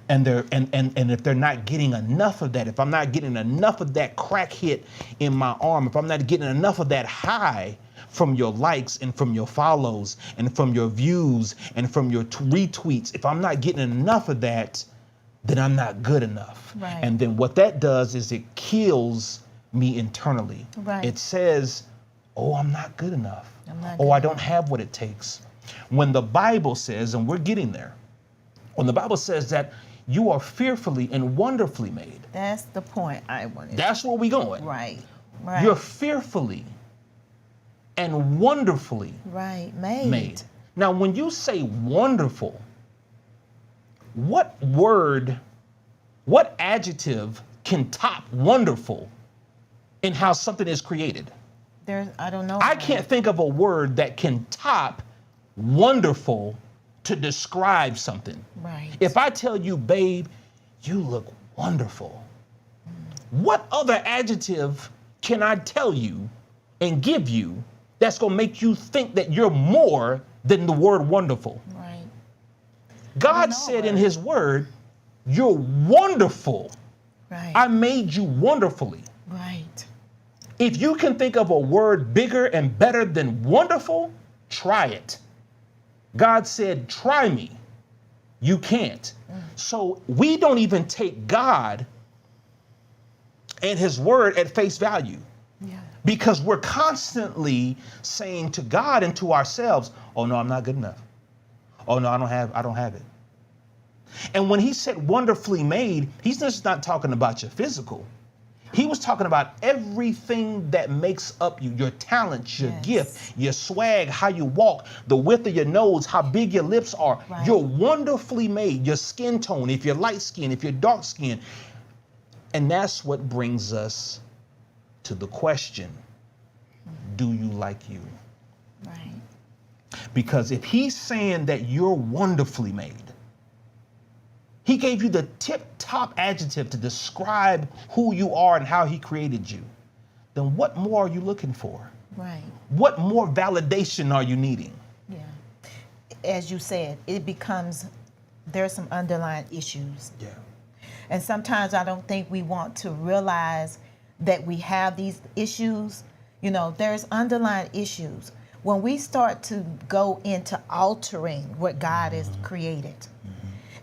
And if they're not getting enough of that, if I'm not getting enough of that crack hit in my arm, if I'm not getting enough of that high from your likes and from your follows and from your views and from your retweets, if I'm not getting enough of that, then I'm not good enough. Right. And then what that does is it kills me internally. Right. It says, oh, I'm not good enough. I don't have what it takes. When the Bible says, and we're getting there, when the Bible says that you are fearfully and wonderfully made. That's the point I wanted. That's where we're going. Right. Right. You're fearfully and wonderfully made. Now, when you say wonderful, what adjective can top wonderful in how something is created? I don't know. I can't think of a word that can top wonderful to describe something. Right. If I tell you, babe, you look wonderful, what other adjective can I tell you and give you that's going to make you think that you're more than the word wonderful? Right. God said in his word, you're wonderful. Right. I made you wonderfully. Right. If you can think of a word bigger and better than wonderful, try it. God said, try me. You can't. So we don't even take God and his word at face value. Yeah. Because we're constantly saying to God and to ourselves, oh no, I'm not good enough. Oh no, I don't have it. And when he said wonderfully made, he's just not talking about your physical. He was talking about everything that makes up you, your talents, your gift, your swag, how you walk, the width of your nose, how big your lips are. Right. You're wonderfully made, your skin tone, if you're light skinned, if you're dark skinned. And that's what brings us to the question, do you like you? Right. Because if he's saying that you're wonderfully made, he gave you the tip-top adjective to describe who you are and how he created you. Then what more are you looking for? Right. What more validation are you needing? Yeah. As you said, there's some underlying issues. Yeah. And sometimes I don't think we want to realize that we have these issues. You know, there's underlying issues. When we start to go into altering what God has created,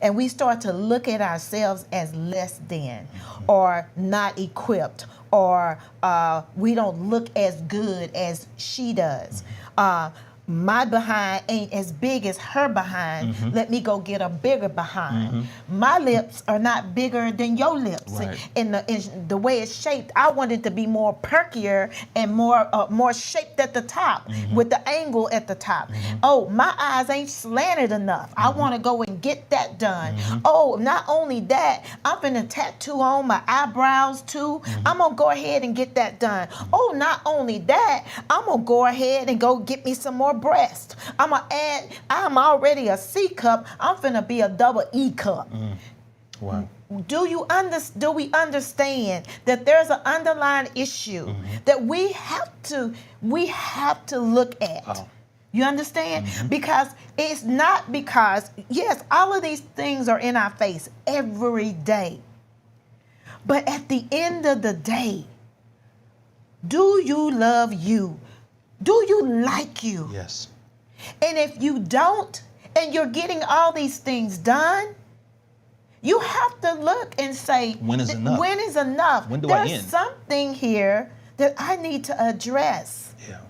and we start to look at ourselves as less than, or not equipped, or we don't look as good as she does. My behind ain't as big as her behind. Let me go get a bigger behind. My lips are not bigger than your lips. Right. In the way it's shaped, I want it to be more perkier and more shaped at the top with the angle at the top. Oh, my eyes ain't slanted enough. I want to go and get that done. Oh, not only that, I'm finna tattoo on my eyebrows too. I'm gonna go ahead and get that done. Oh, not only that, I'm gonna go ahead and go get me some more breast. I'm already a C cup. I'm finna be a double E cup. Wow. Do we understand that there's an underlying issue that we have to look at? Oh. You understand? Because it's not because, yes, all of these things are in our face every day. But at the end of the day, do you love you? Do you like you? Yes. And if you don't, and you're getting all these things done, you have to look and say, when is enough? When is enough? When do I end? There's something here that I need to address. Yeah.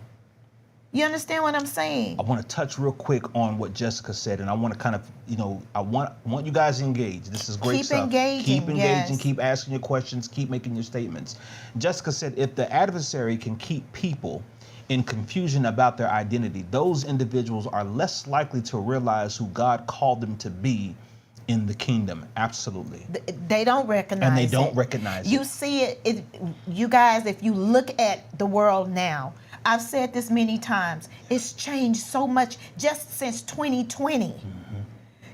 You understand what I'm saying? I want to touch real quick on what Jessica said, and I want to kind of, I want you guys to engage. This is great stuff. Keep engaging, yes. Keep asking your questions, keep making your statements. Jessica said, if the adversary can keep people in confusion about their identity, those individuals are less likely to realize who God called them to be in the kingdom. Absolutely. They don't recognize it. And they don't recognize it. You see it, you guys, if you look at the world now, I've said this many times, it's changed so much just since 2020.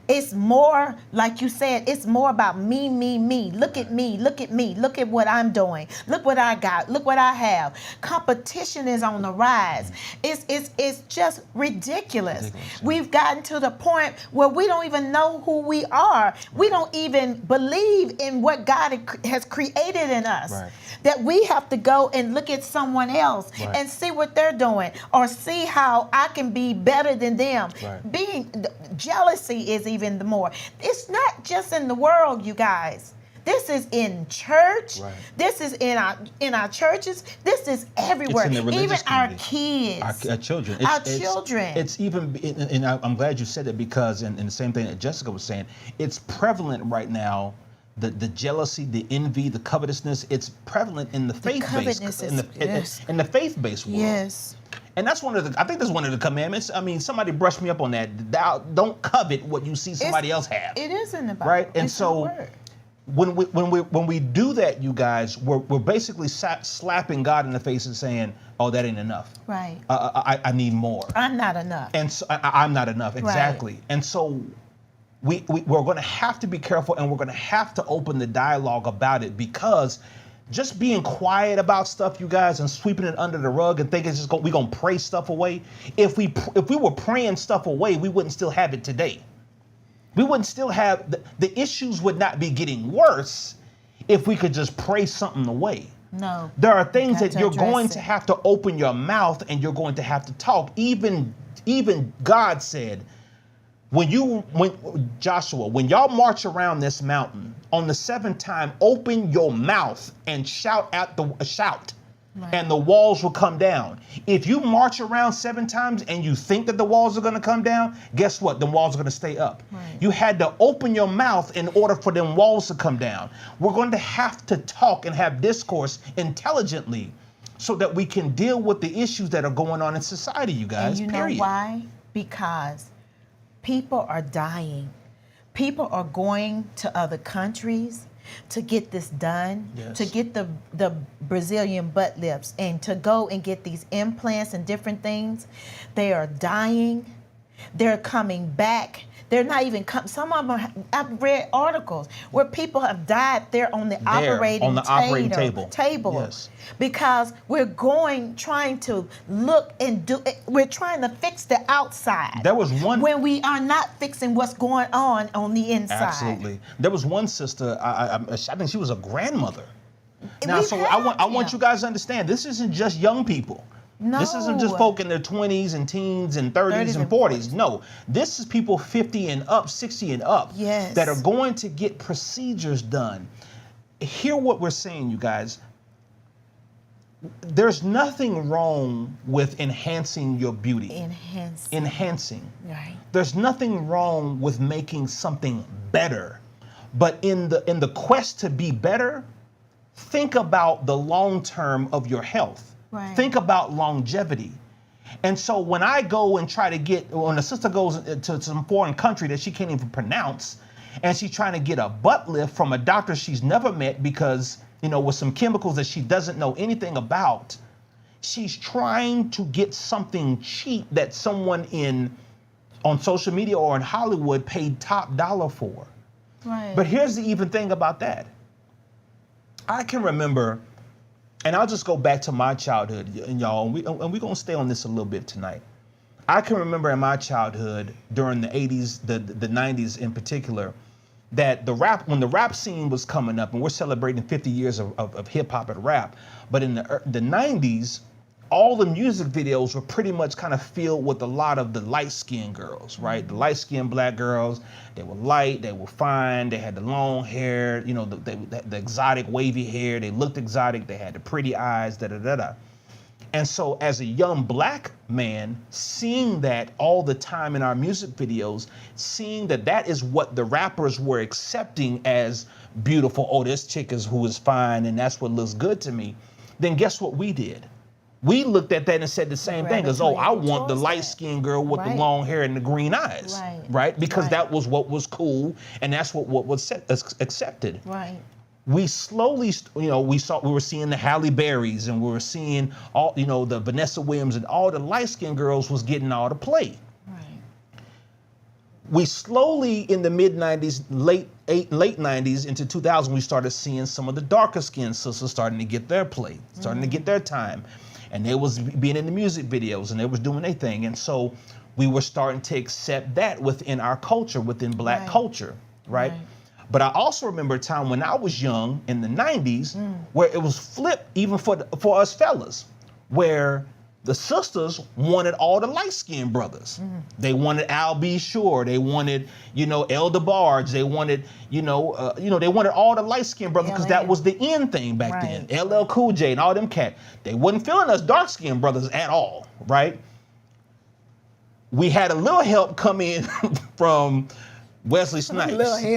It's more, like you said, it's more about me, me, me. Look at me, look at me, look at what I'm doing. Look what I got, look what I have. Competition is on the rise. It's just ridiculous. We've gotten to the point where we don't even know who we are. We don't even believe in what God has created in us. Right. That we have to go and look at someone else and see what they're doing, or see how I can be better than them. Jealousy is even the more. It's not just in the world, you guys. This is in church. Right. This is in our churches. This is everywhere. It's in the even our kids, our children. It's even, and I'm glad you said it, because, and the same thing that Jessica was saying, it's prevalent right now. The jealousy, the envy, the covetousness, it's prevalent in the faith-based in the faith-based world. Yes. And that's I think that's one of the commandments. I mean, somebody brushed me up on that. Thou don't covet what you see somebody else have. It is in the Bible. Right? And so when we do that, you guys, we're basically slapping God in the face and saying, "Oh, that ain't enough. Right. I need more. I'm not enough." And so I'm not enough. Exactly. Right. And so we're going to have to be careful, and we're going to have to open the dialogue about it, because just being quiet about stuff, you guys, and sweeping it under the rug and thinking we're going to pray stuff away. If we were praying stuff away, we wouldn't still have it today. We wouldn't still have the issues would not be getting worse if we could just pray something away. No. There are things that you're going to have to open your mouth, and you're going to have to talk. Even God said, when Joshua, when y'all march around this mountain, on the seventh time, open your mouth and shout, right. And the walls will come down. If you march around 7 times and you think that the walls are going to come down, guess what? The walls are going to stay up. Right. You had to open your mouth in order for them walls to come down. We're going to have to talk and have discourse intelligently so that we can deal with the issues that are going on in society, you guys. And you know why? Because people are dying. People are going to other countries to get this done, to get the Brazilian butt lifts, and to go and get these implants and different things. They are dying. They're coming back. They're not even some of them. I've read articles where people have died there on the operating table. Yes. Because we're trying to look and we're trying to fix the outside. There was one when we are not fixing what's going on the inside. Absolutely. There was one sister. I think she was a grandmother. Now, I want you guys to understand, this isn't just young people. No. This isn't just folk in their 20s and teens and 30s and 40s. No, this is people 50 and up, 60 and up that are going to get procedures done. Hear what we're saying, you guys. There's nothing wrong with enhancing your beauty. Enhancing. Right. There's nothing wrong with making something better. But in the quest to be better, think about the long term of your health. Right. Think about longevity. And so when I go and try to when a sister goes to some foreign country that she can't even pronounce, and she's trying to get a butt lift from a doctor she's never met because, with some chemicals that she doesn't know anything about, she's trying to get something cheap that someone on social media or in Hollywood paid top dollar for. Right. But here's the even thing about that. I can remember, and I'll just go back to my childhood, and y'all, and we're going to stay on this a little bit tonight. I can remember in my childhood, during the 80s, the 90s in particular, that when the rap scene was coming up, and we're celebrating 50 years of hip hop and rap, but in the 90s, all the music videos were pretty much kind of filled with a lot of the light-skinned girls, right? The light-skinned black girls, they were light, they were fine, they had the long hair, you know, the exotic wavy hair, they looked exotic, they had the pretty eyes, da-da-da-da. And so as a young black man, seeing that all the time in our music videos, seeing that that is what the rappers were accepting as beautiful, oh, this chick who is fine and that's what looks good to me, then guess what we did? We looked at that and said the same thing as, oh, I want the light-skinned girl with the long hair and the green eyes, right? Because that was what was cool and that's what was accepted. Right. We slowly, you know, we were seeing the Halle Berrys and we were seeing all, you know, the Vanessa Williams and all the light-skinned girls was getting all the play. Right. We slowly in the mid-90s, late 90s into 2000, we started seeing some of the darker skinned sisters starting to get their play, starting to get their time. And they was being in the music videos and they was doing their thing. And so we were starting to accept that within our culture, within black culture, right? But I also remember a time when I was young in the 90s where it was flipped even for us fellas, where the sisters wanted all the light-skinned brothers. They wanted Al B. Shore, they wanted, you know, El DeBarge, they wanted, they wanted all the light-skinned brothers because that was the in thing back then. LL Cool J and all them cat. They wasn't feeling us dark-skinned brothers at all, right? We had a little help come in from Wesley Snipes.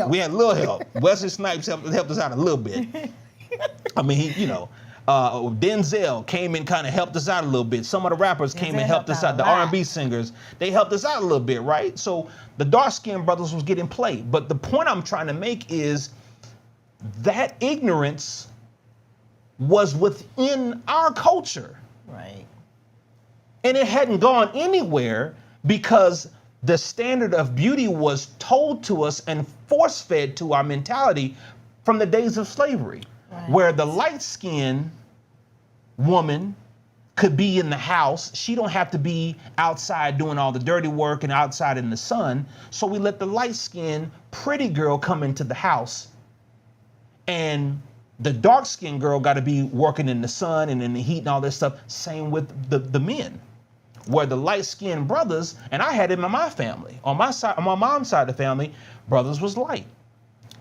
We had a little help. Wesley Snipes helped us out a little bit. I mean, he, Denzel came and kind of helped us out a little bit. Some of the rappers came and helped us out. The R&B singers, they helped us out a little bit, right? So the dark-skinned brothers was getting played. But the point I'm trying to make is that ignorance was within our culture. Right. And it hadn't gone anywhere because the standard of beauty was told to us and force-fed to our mentality from the days of slavery, where the light-skinned woman could be in the house. She don't have to be outside doing all the dirty work and outside in the sun. So we let the light-skinned pretty girl come into the house, and the dark-skinned girl got to be working in the sun and in the heat and all this stuff. Same with the men. Where the light-skinned brothers, and I had it in my family, on my side, on my mom's side of the family, brothers was light.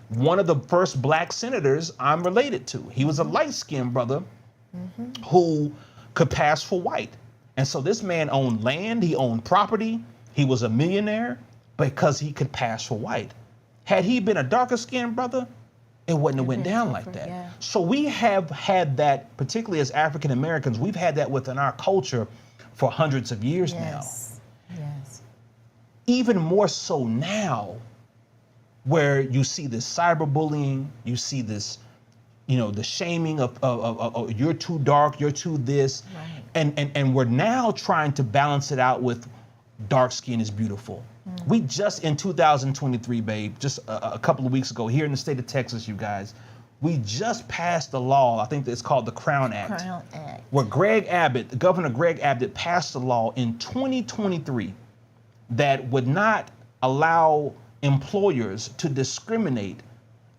One of the first black senators I'm related to, he was a light-skinned brother who could pass for white. And so this man owned land, he owned property, he was a millionaire because he could pass for white. Had he been a darker-skinned brother, it wouldn't have went down like that. Yeah. So we have had that, particularly as African Americans, we've had that within our culture for hundreds of years now. Yes. Even more so now, where you see this cyberbullying, you see this, the shaming of you're too dark, you're too this, and we're now trying to balance it out with dark skin is beautiful. We just in 2023, babe, just a couple of weeks ago here in the state of Texas, you guys, we just passed a law, I think it's called the Crown Act, where Governor Greg Abbott passed a law in 2023 that would not allow employers to discriminate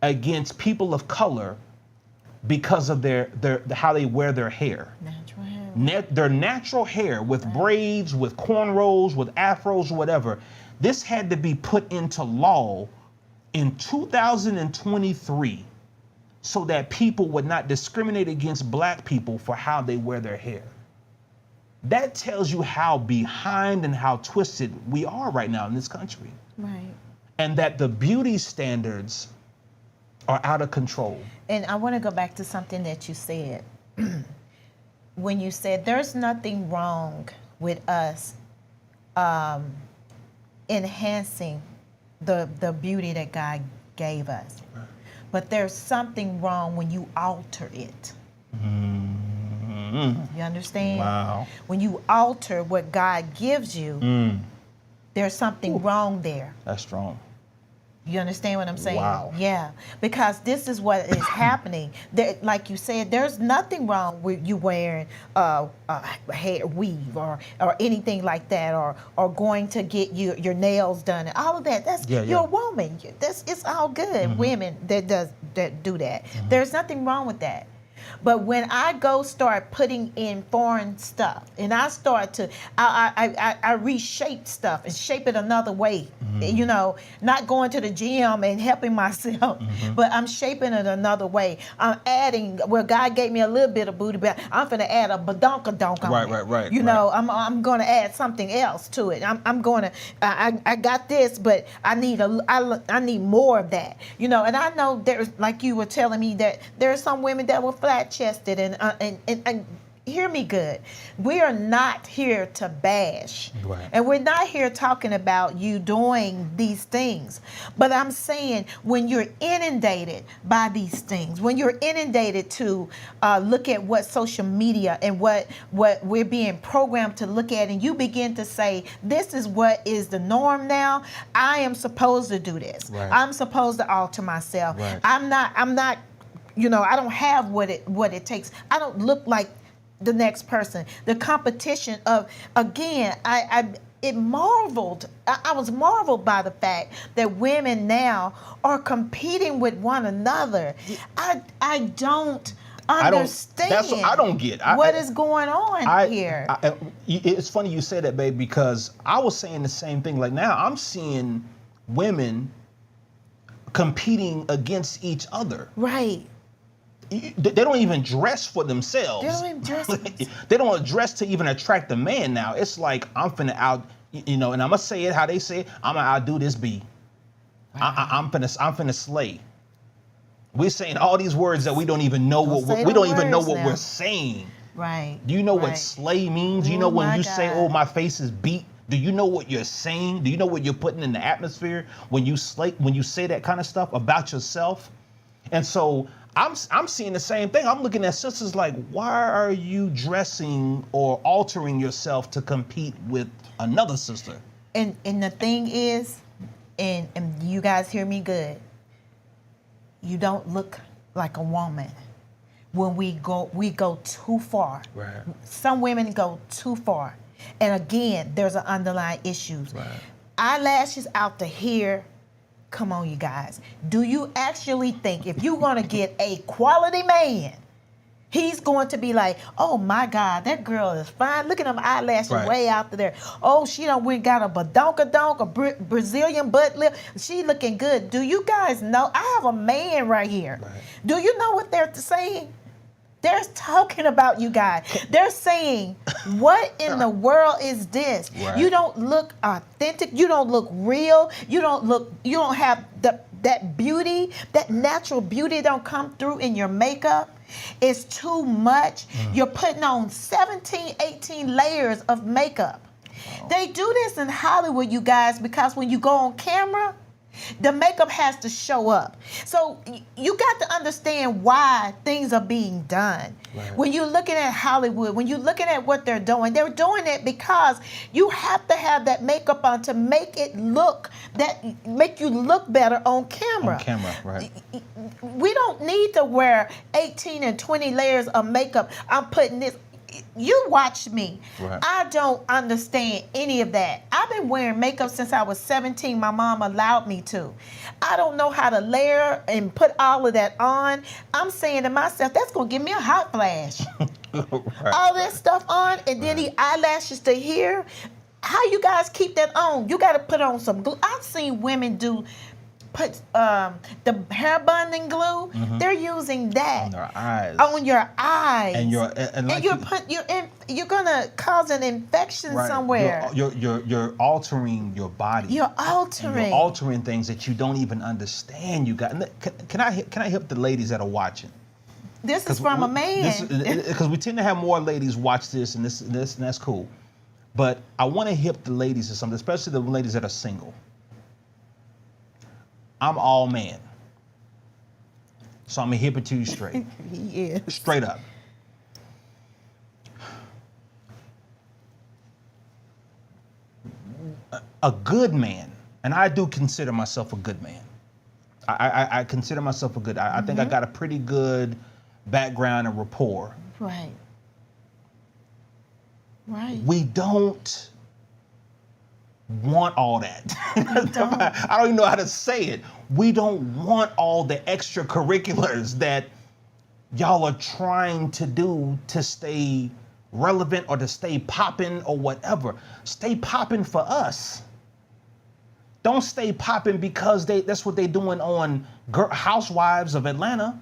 against people of color because of their how they wear their hair. Natural hair. Their natural hair with braids, with cornrows, with afros, whatever. This had to be put into law in 2023 so that people would not discriminate against black people for how they wear their hair. That tells you how behind and how twisted we are right now in this country. Right. And that the beauty standards are out of control. And I want to go back to something that you said. When you said there's nothing wrong with us enhancing the beauty that God gave us. Right. But there's something wrong when you alter it. You understand? Wow. When you alter what God gives you, there's something wrong there. That's strong. You understand what I'm saying? Wow. Yeah, because this is what is happening. Like you said, there's nothing wrong with you wearing a hair weave or anything like that, or going to get your nails done and all of that. That's you're a woman. It's all good. Women that do that. There's nothing wrong with that. But when I start putting in foreign stuff, and I start to, I reshape stuff and shape it another way, you know, not going to the gym and helping myself, but I'm shaping it another way. I'm adding, well, God gave me a little bit of booty, but I'm finna add a badonkadonk on it. Right. You know, I'm going to add something else to it. I'm going to, I got this, but I need more of that, you know. And I know there's, like you were telling me, that there are some women that were flat-chested and hear me good. We are not here to bash. Right. And we're not here talking about you doing these things. But I'm saying, when you're inundated by these things, when you're inundated to look at what social media and what we're being programmed to look at, and you begin to say, this is what is the norm now, I am supposed to do this. Right. I'm supposed to alter myself. Right. I'm not, you know, I don't have what it takes. I don't look like the next person. The competition of, again, I was marveled by the fact that women now are competing with one another. I don't understand. That's what I don't get. What is going on here? It's funny you say that, babe, because I was saying the same thing. Like, now I'm seeing women competing against each other. Right. They don't even dress for themselves. They don't even dress. They don't dress to even attract a man now. It's like, I'm finna out, you know, and I'm gonna say it how they say it. I'm gonna outdo this B. Right. I'm finna slay. We're saying all these words that we don't even know what we're saying. Right. Do you know what slay means? Do you know when you say, "Oh, my face is beat"? Do you know what you're saying? Do you know what you're putting in the atmosphere when you say that kind of stuff about yourself? And so I'm seeing the same thing. I'm looking at sisters like, why are you dressing or altering yourself to compete with another sister? And the thing is, and you guys hear me good, you don't look like a woman. When we go too far. Right. Some women go too far. And again, there's an underlying issues. Right. Eyelashes out to here. Come on, you guys. Do you actually think if you're going to get a quality man, he's going to be like, oh my God, that girl is fine. Look at them eyelashes way out there. Oh, she done went got a badonkadonk, a Brazilian butt lip. She looking good. Do you guys know? I have a man right here. Right. Do you know what they're saying? They're talking about you guys. They're saying, what in the world is this? Right. You don't look authentic. You don't look real. You don't have that beauty, that natural beauty don't come through in your makeup. It's too much. You're putting on 17, 18 layers of makeup. Wow. They do this in Hollywood, you guys, because when you go on camera, the makeup has to show up. So you got to understand why things are being done. Right. When you're looking at Hollywood, when you're looking at what they're doing it because you have to have that makeup on to make you look better on camera. On camera, right. We don't need to wear 18 and 20 layers of makeup. I'm putting this. You watch me. Right. I don't understand any of that. I've been wearing makeup since I was 17. My mom allowed me to. I don't know how to layer and put all of that on. I'm saying to myself, that's going to give me a hot flash. Right. All that stuff on, and then the eyelashes to here. How you guys keep that on? You got to put on some glue. I've seen women put the hair bonding glue. They're using that on their eyes. On your eyes. And you're gonna cause an infection somewhere. You're altering your body. You're altering things that you don't even understand. You got. Can I help the ladies that are watching? This is from a man. Because we tend to have more ladies watch this, and that's cool. But I want to hip the ladies to something, especially the ladies that are single. I'm all man. So I'm going to hip it to you straight. He is. Straight up. A good man, and I do consider myself a good man, I consider myself a good. I think I got a pretty good background and rapport. Right. Right. We don't want all that. I don't even know how to say it. We don't want all the extracurriculars that y'all are trying to do to stay relevant or to stay popping or whatever. Stay popping for us. Don't stay popping because that's what they're doing on Housewives of Atlanta.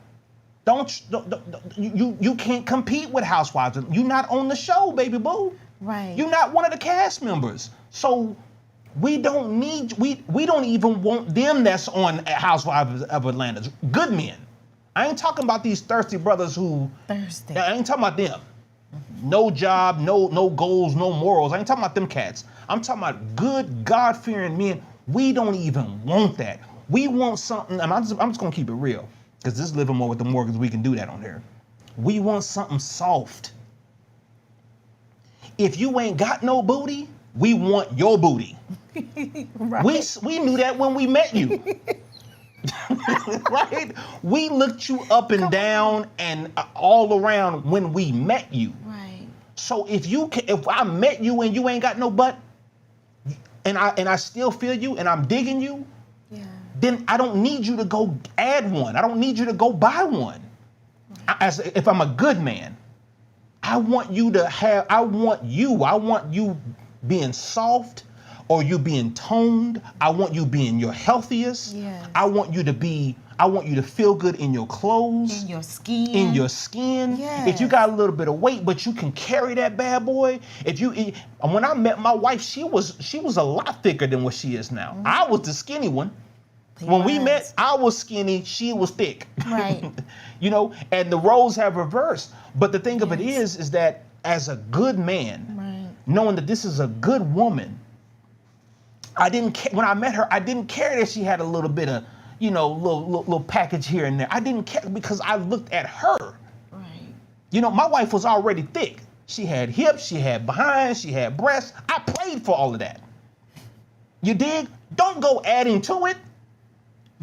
You can't compete with Housewives. You're not on the show, baby boo. Right. You're not one of the cast members. So we don't need, we don't even want them that's on Housewives of Atlanta. Good men. I ain't talking about these thirsty brothers who. Thirsty. I ain't talking about them. No job, no goals, no morals. I ain't talking about them cats. I'm talking about good, God-fearing men. We don't even want that. We want something, and I'm just gonna keep it real, because this is Living More with the Morgans, we can do that on here. We want something soft. If you ain't got no booty, we want your booty. Right. We knew that when we met you. Right? We looked you up and down and all around when we met you. Right. So if I met you and you ain't got no butt, and I still feel you and I'm digging you, yeah, then I don't need you to go add one. I don't need you to go buy one. Right. If I'm a good man, I want you being soft, or you being toned. I want you being your healthiest. Yes. I want you to feel good in your clothes. In your skin. In your skin. Yes. If you got a little bit of weight, but you can carry that bad boy. When I met my wife, she was a lot thicker than what she is now. Mm-hmm. I was the skinny one. When we met, I was skinny, she was thick. Right. And the roles have reversed. But the thing of it is that as a good man, right, knowing that this is a good woman, I didn't care. When I met her, I didn't care that she had a little bit of, little package here and there. I didn't care because I looked at her. Right. My wife was already thick. She had hips, she had behind, she had breasts. I prayed for all of that. You dig? Don't go adding to it.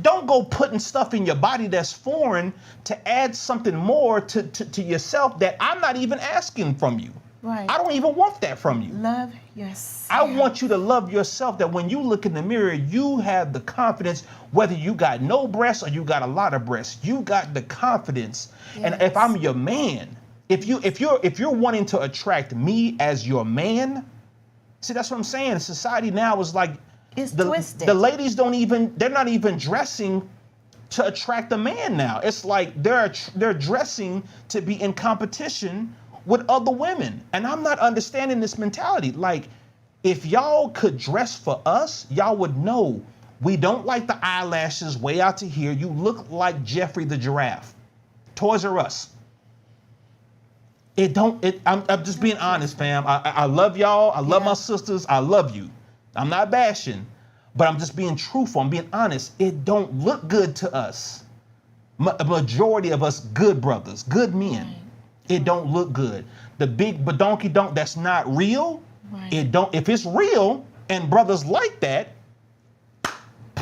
Don't go putting stuff in your body that's foreign to add something more to yourself that I'm not even asking from you. Right. I don't even want that from you. Love yourself. I want you to love yourself, that when you look in the mirror, you have the confidence, whether you got no breasts or you got a lot of breasts, you got the confidence. Yes. And if I'm your man, if you're wanting to attract me as your man, see, that's what I'm saying. Society now is like, it's twisted. The ladies they're not even dressing to attract a man now. It's like they're dressing to be in competition with other women. And I'm not understanding this mentality. Like, if y'all could dress for us, y'all would know we don't like the eyelashes way out to here. You look like Jeffrey the giraffe. Toys R Us. I'm just being honest, fam. I love y'all. I love my sisters. I love you. I'm not bashing, but I'm just being truthful. I'm being honest. It don't look good to us. A majority of us good brothers, good men. Right. It don't look good. The big badonkey donk that's not real, right, it don't. If it's real and brothers like that,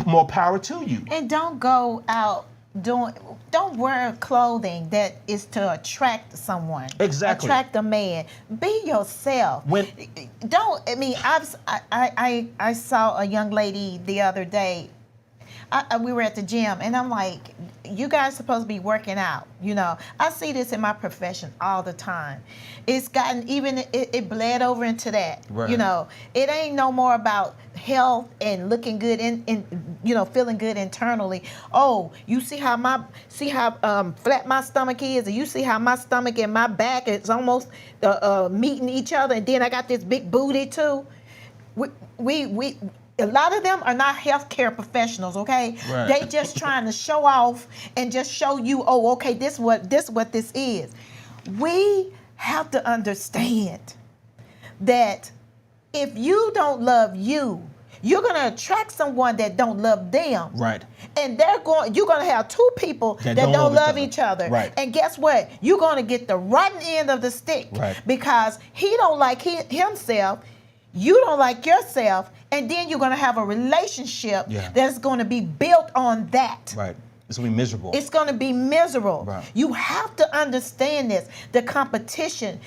more power to you. And don't go out don't wear clothing that is to attract someone. Exactly. Attract a man. Be yourself. I saw a young lady the other day. We were at the gym, and I'm like, you guys supposed to be working out, I see this in my profession all the time. It's gotten, it bled over into that, right. It ain't no more about health and looking good and feeling good internally. Oh, you see how flat my stomach is, and you see how my stomach and my back is almost meeting each other, and then I got this big booty too. A lot of them are not healthcare professionals, okay? Right. They just trying to show off and just show you, oh, okay, this what this is. We have to understand that if you don't love you, you're gonna attract someone that don't love them. Right. And you're gonna have two people that don't love each other. Right. And guess what? You're gonna get the rotten end of the stick. Right. Because he don't like himself. You don't like yourself, and then you're going to have a relationship that's going to be built on that. Right. It's going to be miserable. It's going to be miserable. Right. You have to understand this. The competition,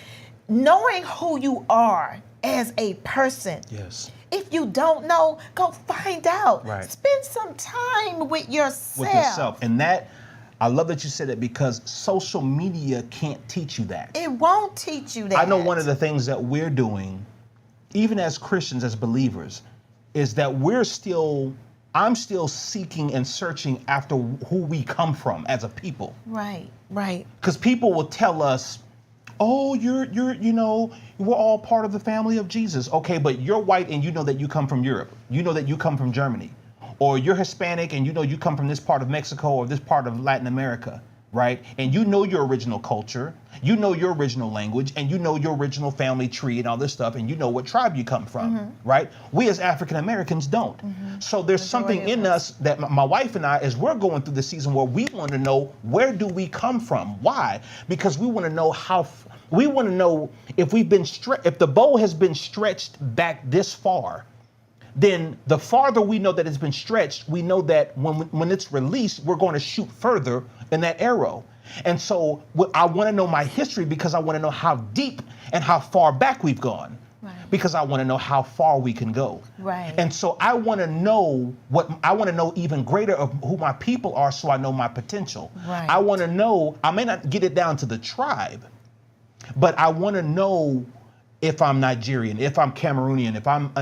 knowing who you are as a person. Yes. If you don't know, go find out. Right. Spend some time with yourself. With yourself. And that, I love that you said it, because social media can't teach you that. It won't teach you that. I know one of the things that we're doing, even as Christians, as believers, is that I'm still seeking and searching after who we come from as a people. Right, right. Because people will tell us, oh, we're all part of the family of Jesus. Okay, but you're white and you know that you come from Europe. You know that you come from Germany. Or you're Hispanic and you know you come from this part of Mexico or this part of Latin America, right? And you know your original culture, you know your original language, and you know your original family tree and all this stuff, and you know what tribe you come from, right? We as African Americans don't. So there's something in us that my wife and I, as we're going through the season, where we want to know, where do we come from? Why? Because we want to know if we've been if the bow has been stretched back this far, then the farther we know that it's been stretched, we know that when it's released, we're going to shoot further in that arrow. And so I want to know my history, because I want to know how deep and how far back we've gone. Right. Because I want to know how far we can go. Right. And so I want to know even greater of who my people are, so I know my potential. Right. I want to know, I may not get it down to the tribe, but I want to know if I'm Nigerian, if I'm Cameroonian, if I'm,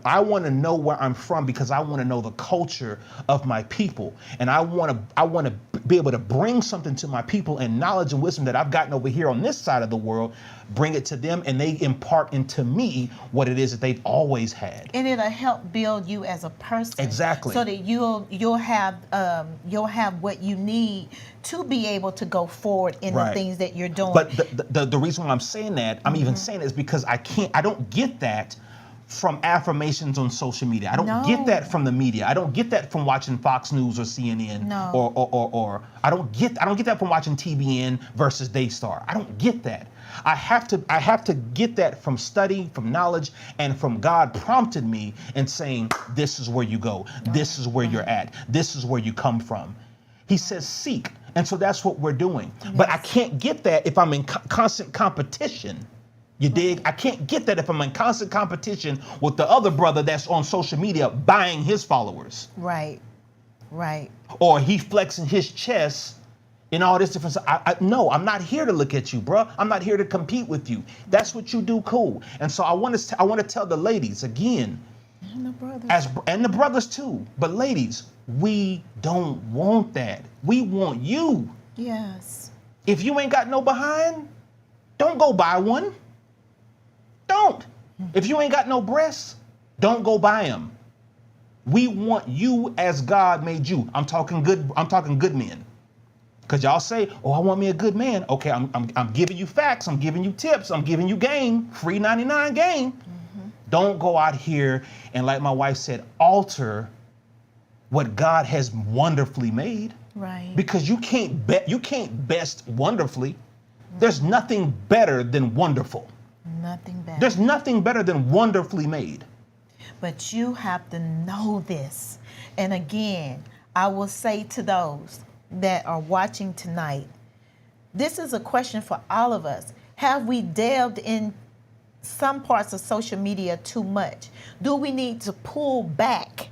I want to know where I'm from, because I want to know the culture of my people. And I want to be able to bring something to my people, and knowledge and wisdom that I've gotten over here on this side of the world, bring it to them, and they impart into me what it is that they've always had. And it'll help build you as a person. Exactly. So that you'll have what you need to be able to go forward in the things that you're doing. But the reason why I'm saying that, I'm even saying it, is because I don't get that from affirmations on social media. I don't get that from the media. I don't get that from watching Fox News or CNN or I don't get that from watching TBN versus Daystar. I don't get that. I have to get that from study, from knowledge, and from God prompted me and saying, this is where you go. This is where you're at. This is where you come from. He says seek. And so that's what we're doing. Yes. But I can't get that if I'm in constant competition. You dig? I can't get that if I'm in constant competition with the other brother that's on social media buying his followers. Right, right. Or he flexing his chest and all this different stuff. No, I'm not here to look at you, bro. I'm not here to compete with you. That's what you do, cool. And so I want to tell the ladies again, and the brothers. And the brothers too. But ladies, we don't want that. We want you. Yes. If you ain't got no behind, don't go buy one. Don't. If you ain't got no breasts, don't go buy them. We want you as God made you. I'm talking good men. Because y'all say, oh, I want me a good man. Okay, I'm giving you facts. I'm giving you tips. I'm giving you game. Free 99 game. Don't go out here and, like my wife said, alter what God has wonderfully made. Right. Because you can't best wonderfully. There's nothing better than wonderful. Nothing better. There's nothing better than wonderfully made. But you have to know this. And again, I will say to those that are watching tonight, this is a question for all of us. Have we delved in some parts of social media too much? Do we need to pull back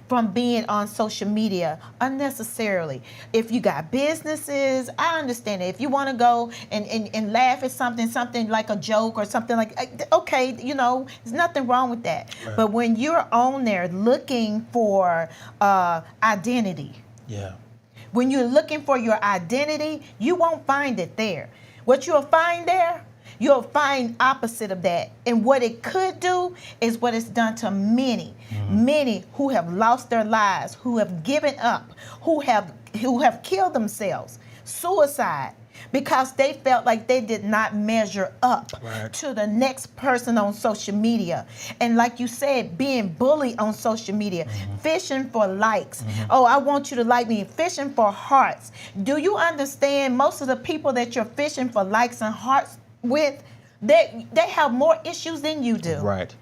from being on social media unnecessarily? If you got businesses, I understand it. If you want to go and laugh at something like a joke or something like, okay, there's nothing wrong with that. Right. But when you're on there looking for identity, when you're looking for your identity, you won't find it there. What you'll find there, you'll find opposite of that. And what it could do is what it's done to many who have lost their lives, who have given up, who have killed themselves, suicide, because they felt like they did not measure up to the next person on social media. And like you said, being bullied on social media, fishing for likes. Oh, I want you to like me, fishing for hearts. Do you understand most of the people that you're fishing for likes and hearts with, they have more issues than you do. Right.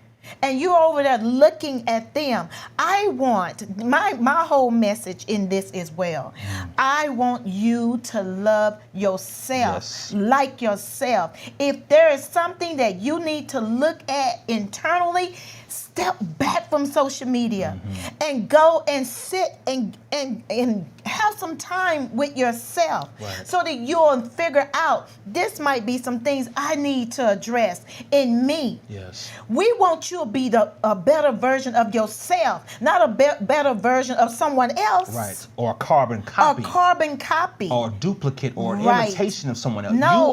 and you're over there looking at them. I want my whole message in this as well. I want you to love yourself, like yourself. If there is something that you need to look at internally, step back from social media and go and sit and have some time with yourself, so that you'll figure out, this might be some things I need to address in me. Yes. We want you to be a better version of yourself, not a better version of someone else. Right. Or a carbon copy. A carbon copy. Or a duplicate or imitation of someone else. No.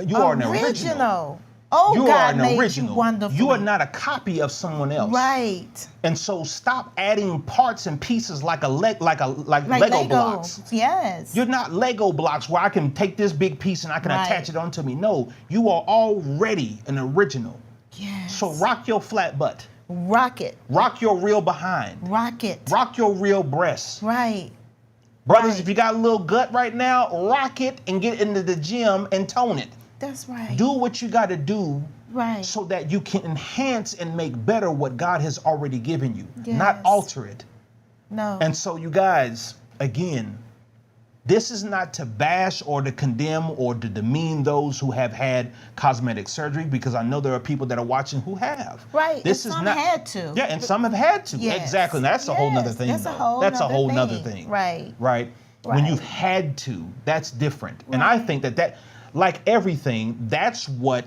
You are an original. Oh, you God are an made original. you wonderful. You are not a copy of someone else. Right. And so stop adding parts and pieces like Lego blocks. Yes. You're not Lego blocks where I can take this big piece and I can attach it onto me. No, you are already an original. Yes. So rock your flat butt. Rock it. Rock your real behind. Rock it. Rock your real breasts. Right. Brothers, if you got a little gut right now, rock it and get into the gym and tone it. That's right. Do what you got to do, so that you can enhance and make better what God has already given you, not alter it. No. And so you guys, again, this is not to bash or to condemn or to demean those who have had cosmetic surgery, because I know there are people that are watching who have. Right. This and is some not had to. Yeah, and some have had to. Yes. Exactly. And that's a whole nother thing. That's a whole nother thing. Right. Right. When you've had to, that's different. And I think that like everything, that's what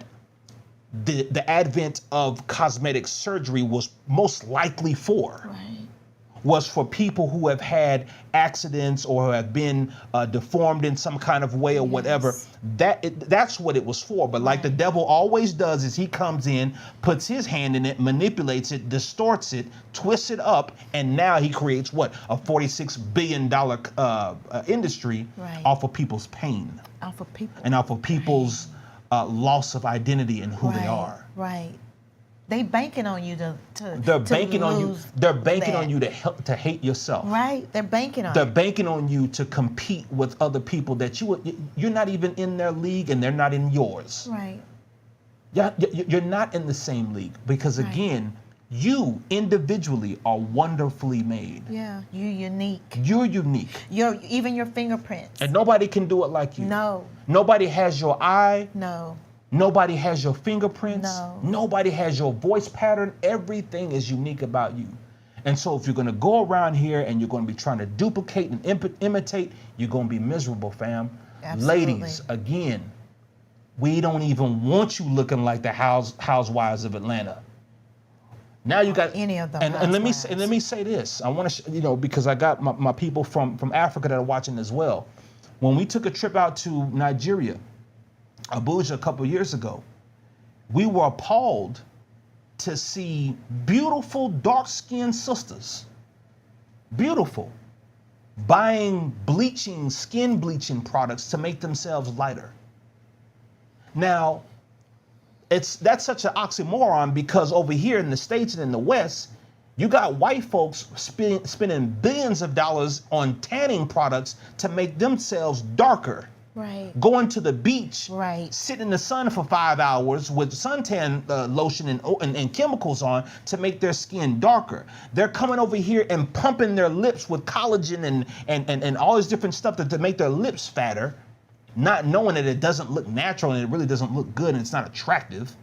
the advent of cosmetic surgery was most likely for. Right. Was for people who have had accidents or who have been deformed in some kind of way or whatever. That's what it was for. But like the devil always does, is he comes in, puts his hand in it, manipulates it, distorts it, twists it up, and now he creates what? A $46 billion industry off of people's pain. Off of people. And off of people's loss of identity and who they are. Right. They banking on you They're banking on you. They're banking on you to hate yourself. Right. They're banking on. They're banking on you to compete with other people that you're not even in their league and they're not in yours. Right. You're not in the same league, because again, you individually are wonderfully made. Yeah. You're unique. You're unique. Even your fingerprints. And nobody can do it like you. No. Nobody has your eye. No. Nobody has your fingerprints. No. Nobody has your voice pattern. Everything is unique about you. And so if you're going to go around here and you're going to be trying to duplicate and imitate, you're going to be miserable, fam. Absolutely. Ladies, again, we don't even want you looking like the housewives of Atlanta. Now you got any of them. And let me say this. I want to because I got my people from Africa that are watching as well. When we took a trip out to Nigeria, Abuja, a couple of years ago, we were appalled to see beautiful dark-skinned sisters, beautiful, buying skin bleaching products to make themselves lighter. Now, that's such an oxymoron, because over here in the States and in the West, you got white folks spending billions of dollars on tanning products to make themselves darker. Right. Going to the beach, sitting in the sun for 5 hours with suntan lotion and chemicals on to make their skin darker. They're coming over here and pumping their lips with collagen and all this different stuff to make their lips fatter, not knowing that it doesn't look natural and it really doesn't look good and it's not attractive.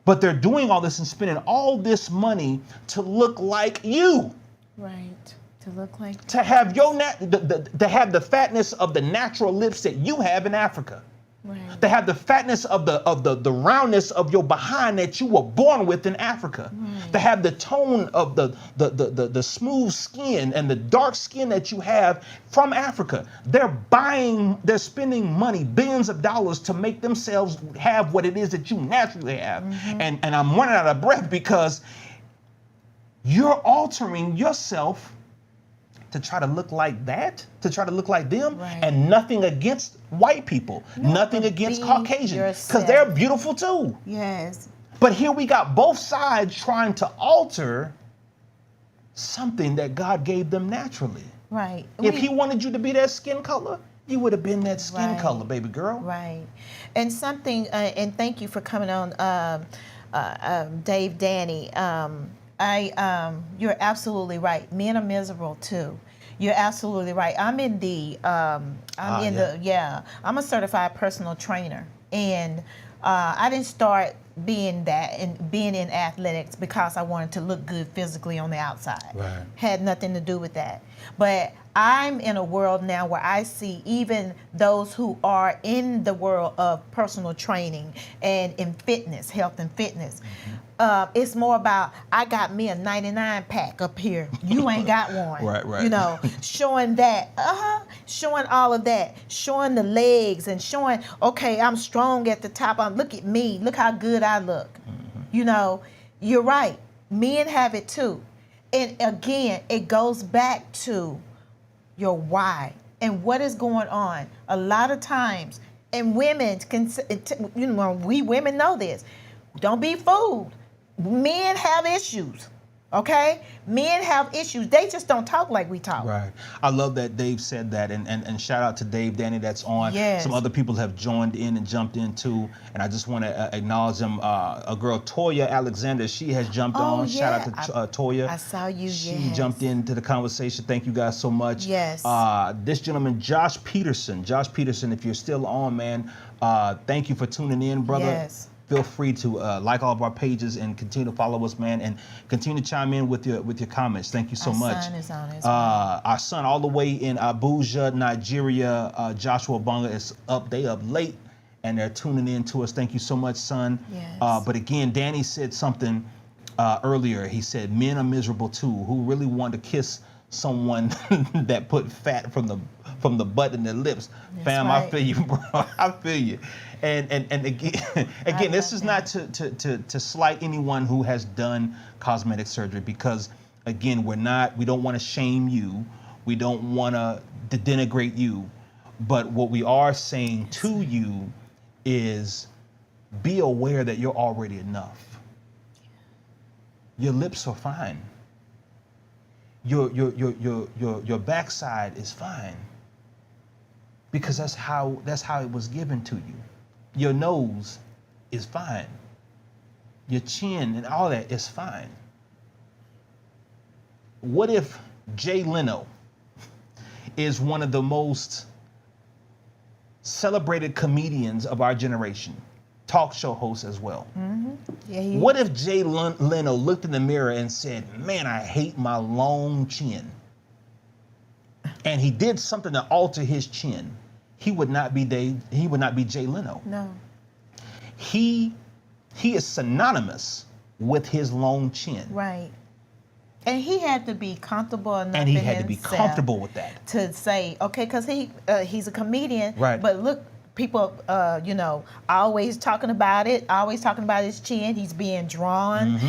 But they're doing all this and spending all this money to look like you. Right. To look like, to have to have the fatness of the natural lips that you have in Africa. Right. To have the fatness of the roundness of your behind that you were born with in Africa. Right. To have the tone of the smooth skin and the dark skin that you have from Africa. They're spending money, billions of dollars, to make themselves have what it is that you naturally have. Mm-hmm. And I'm running out of breath, because you're altering yourself to try to look like that, to try to look like them, and nothing against white people, nothing against Caucasians, because they're beautiful too. Yes. But here we got both sides trying to alter something that God gave them naturally. Right. If he wanted you to be that skin color, you would have been that skin color, baby girl. Right. And something, and thank you for coming on, Dave, Danny, you're absolutely right. Men are miserable too. You're absolutely right. I'm a certified personal trainer, and I didn't start being that and being in athletics because I wanted to look good physically on the outside. Right. Had nothing to do with that. But I'm in a world now where I see even those who are in the world of personal training and in fitness, health and fitness. It's more about, I got me a 99 pack up here. You ain't got one. Right. You know, showing that, showing all of that, showing the legs and showing, okay, I'm strong at the top. Look at me. Look how good I look. You know, you're right. Men have it too. And again, it goes back to your why and what is going on. A lot of times, and women can, you know, we women know this. Don't be fooled. Men have issues, okay? Men have issues. They just don't talk like we talk. Right. I love that Dave said that, and shout out to Dave, Danny, that's on. Yes. Some other people have joined in and jumped in too, and I just want to acknowledge them. A girl, Toya Alexander, she has jumped on. Yeah. Shout out to Toya. I saw you, She jumped into the conversation. Thank you guys so much. Yes. This gentleman, Josh Peterson, if you're still on, man, thank you for tuning in, brother. Yes. Feel free to like all of our pages and continue to follow us, man, and continue to chime in with your comments. Thank you so much. Our son is on his our son all the way in Abuja, Nigeria, Joshua Bonga is up. They up late, and they're tuning in to us. Thank you so much, son. Yes. But again, Danny said something earlier. He said men are miserable too. Who really want to kiss someone that put fat from the butt and the lips? That's Fam, right. I feel you, bro. I feel you. And again, this is not to slight anyone who has done cosmetic surgery, because again, we don't want to shame you. We don't want to denigrate you. But what we are saying to you is be aware that you're already enough. Your lips are fine. Your backside is fine. Because that's how it was given to you. Your nose is fine. Your chin and all that is fine. What if Jay Leno is one of the most celebrated comedians of our generation, talk show host as well? Yeah, what if Jay Leno looked in the mirror and said, man, I hate my long chin, and he did something to alter his chin? He would not be Jay Leno. No. He is synonymous with his long chin. Right. And he had to be comfortable enough. And he had to be comfortable with that. To say, okay, because he's a comedian. Right. But look, people, always talking about it, always talking about his chin. He's being drawn,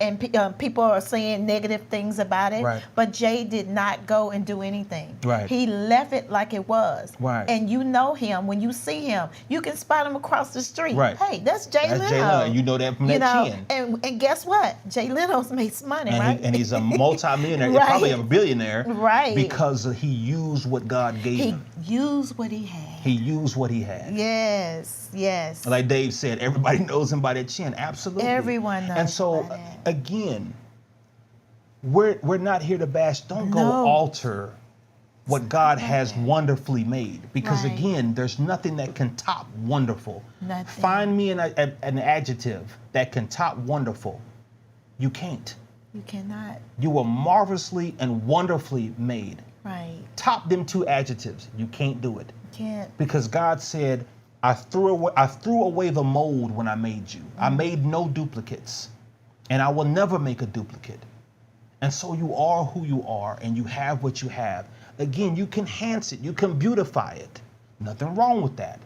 and people are saying negative things about it. Right. But Jay did not go and do anything. Right. He left it like it was. Right. And you know him. When you see him, you can spot him across the street. Right. Hey, that's Jay Leno. Jay Leno. You know that from that chin. And guess what? Jay Leno's made some money, right? And he's a multi-millionaire, Right. probably a billionaire. Right. Because he used what God gave him. He used what he had. He used what he had. Yes. Like Dave said, everybody knows him by that chin. Absolutely. Everyone knows. And so, by that. again, we're not here to bash. Don't go alter what God has wonderfully made. Because Right. again, there's nothing that can top wonderful. Nothing. Find me an adjective that can top wonderful. You can't. You cannot. You were marvelously and wonderfully made. Right. Top them two adjectives. You can't do it. Can't. Because God said, I threw away the mold when I made you. I made no duplicates, and I will never make a duplicate. And so you are who you are, and you have what you have. Again, you can enhance it. You can beautify it. Nothing wrong with that.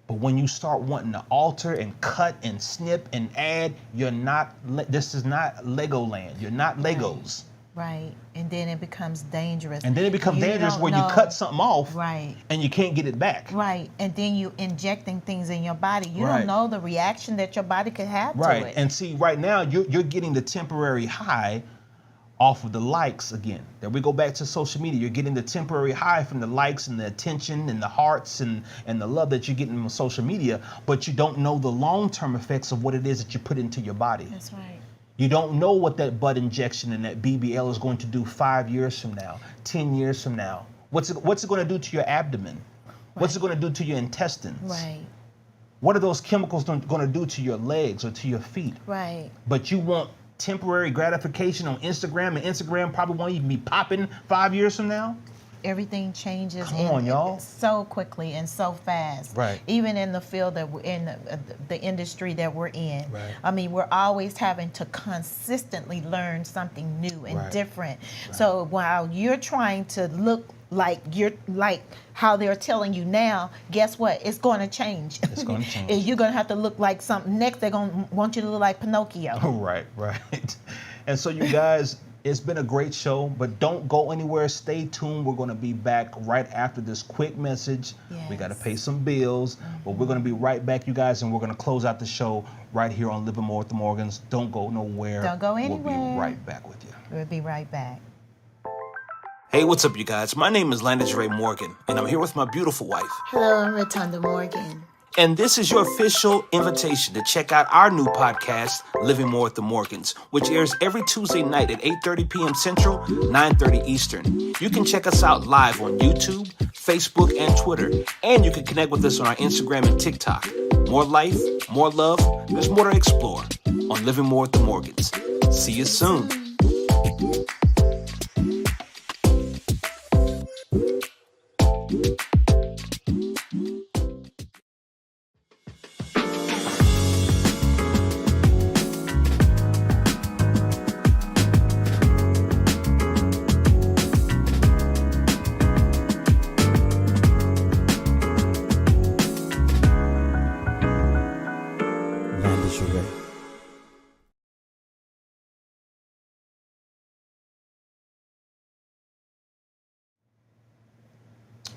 But when you start wanting to alter and cut and snip and add, this is not Legoland. You're not Legos. Right. And then it becomes dangerous. And then it becomes dangerous when you cut something off, right, and you can't get it back. Right. And then you injecting things in your body. You Right. don't know the reaction that your body could have to Right. it. And see, right now you're getting the temporary high off of the likes again. Then we go back to social media. You're getting the temporary high from the likes and the attention and the hearts and the love that you're getting on social media, but you don't know the long-term effects of what it is that you put into your body. That's right. You don't know what that butt injection and that BBL is going to do 5 years from now, 10 years from now. What's it going to do to your abdomen? Right. What's it going to do to your intestines? Right. What are those chemicals going to do to your legs or to your feet? Right. But you want temporary gratification on Instagram, and Instagram probably won't even be popping 5 years from now. Everything changes so quickly and so fast. Right. Even in the field that we're in, the industry that we're in. Right. I mean, we're always having to consistently learn something new and different. Right. So while you're trying to look like how they're telling you now, guess what? It's going to change. It's going to change. You're going to have to look like something. Next, they're going to want you to look like Pinocchio. Right. And so you guys, it's been a great show, but don't go anywhere. Stay tuned. We're going to be back right after this quick message. Yes. We got to pay some bills, but we're going to be right back, you guys, and we're going to close out the show right here on Living More with the Morgans. Don't go nowhere. Don't go anywhere. We'll be right back with you. We'll be right back. Hey, what's up, you guys? My name is Landis Ray Morgan, and I'm here with my beautiful wife. Hello, I'm Rotunda Morgan. And this is your official invitation to check out our new podcast, Living More with the Morgans, which airs every Tuesday night at 8:30 p.m. Central, 9:30 Eastern. You can check us out live on YouTube, Facebook, and Twitter. And you can connect with us on our Instagram and TikTok. More life, more love, there's more to explore on Living More with the Morgans. See you soon.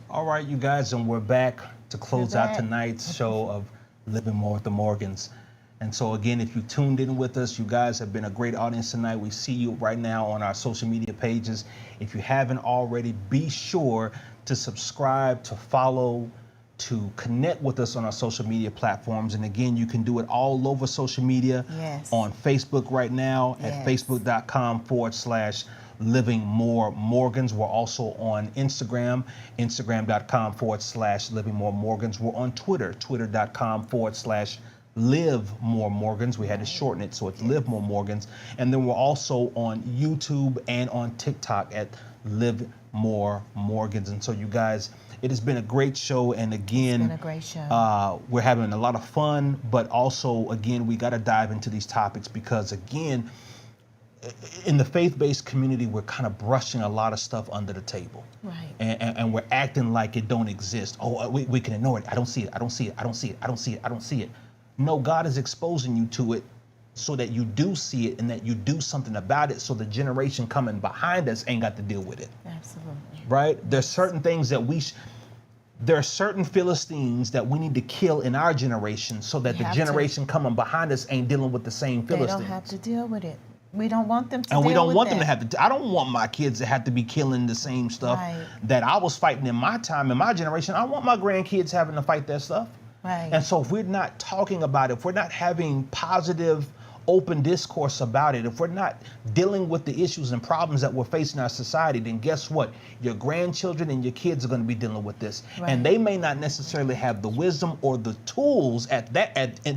All right, you guys, and we're back to close out tonight's show of Living More with the Morgans. And so again, if you tuned in with us, you guys have been a great audience tonight. We see you right now on our social media pages. If you haven't already, be sure to subscribe, to follow, to connect with us on our social media platforms. And again, you can do it all over social media. Yes. On Facebook right now at facebook.com/Living More Morgans. We're also on Instagram, instagram.com/Living More Morgans. We're on Twitter, twitter.com/Live More Morgans. We had to shorten it, so it's Live More Morgans. And then we're also on YouTube and on TikTok at Live More Morgans. And so you guys, it has been a great show. And again, it's been a great show. We're having a lot of fun, but also, again, we got to dive into these topics because, again, in the faith-based community, we're kind of brushing a lot of stuff under the table. Right. And we're acting like it don't exist. Oh, we can ignore it. I don't see it. I don't see it. I don't see it. I don't see it. I don't see it. No, God is exposing you to it so that you do see it and that you do something about it so the generation coming behind us ain't got to deal with it. Absolutely. Right? There's certain things that there are certain Philistines that we need to kill in our generation so that the generation coming behind us ain't dealing with the same Philistines. They don't have to deal with it. We don't want them to and deal we don't with want that. them to have to. I don't want my kids to have to be killing the same stuff that I was fighting in my time, in my generation. I want my grandkids having to fight that stuff. Right. And so if we're not talking about it, if we're not having positive, open discourse about it, if we're not dealing with the issues and problems that we're facing in our society, then guess what? Your grandchildren and your kids are going to be dealing with this. Right. And they may not necessarily have the wisdom or the tools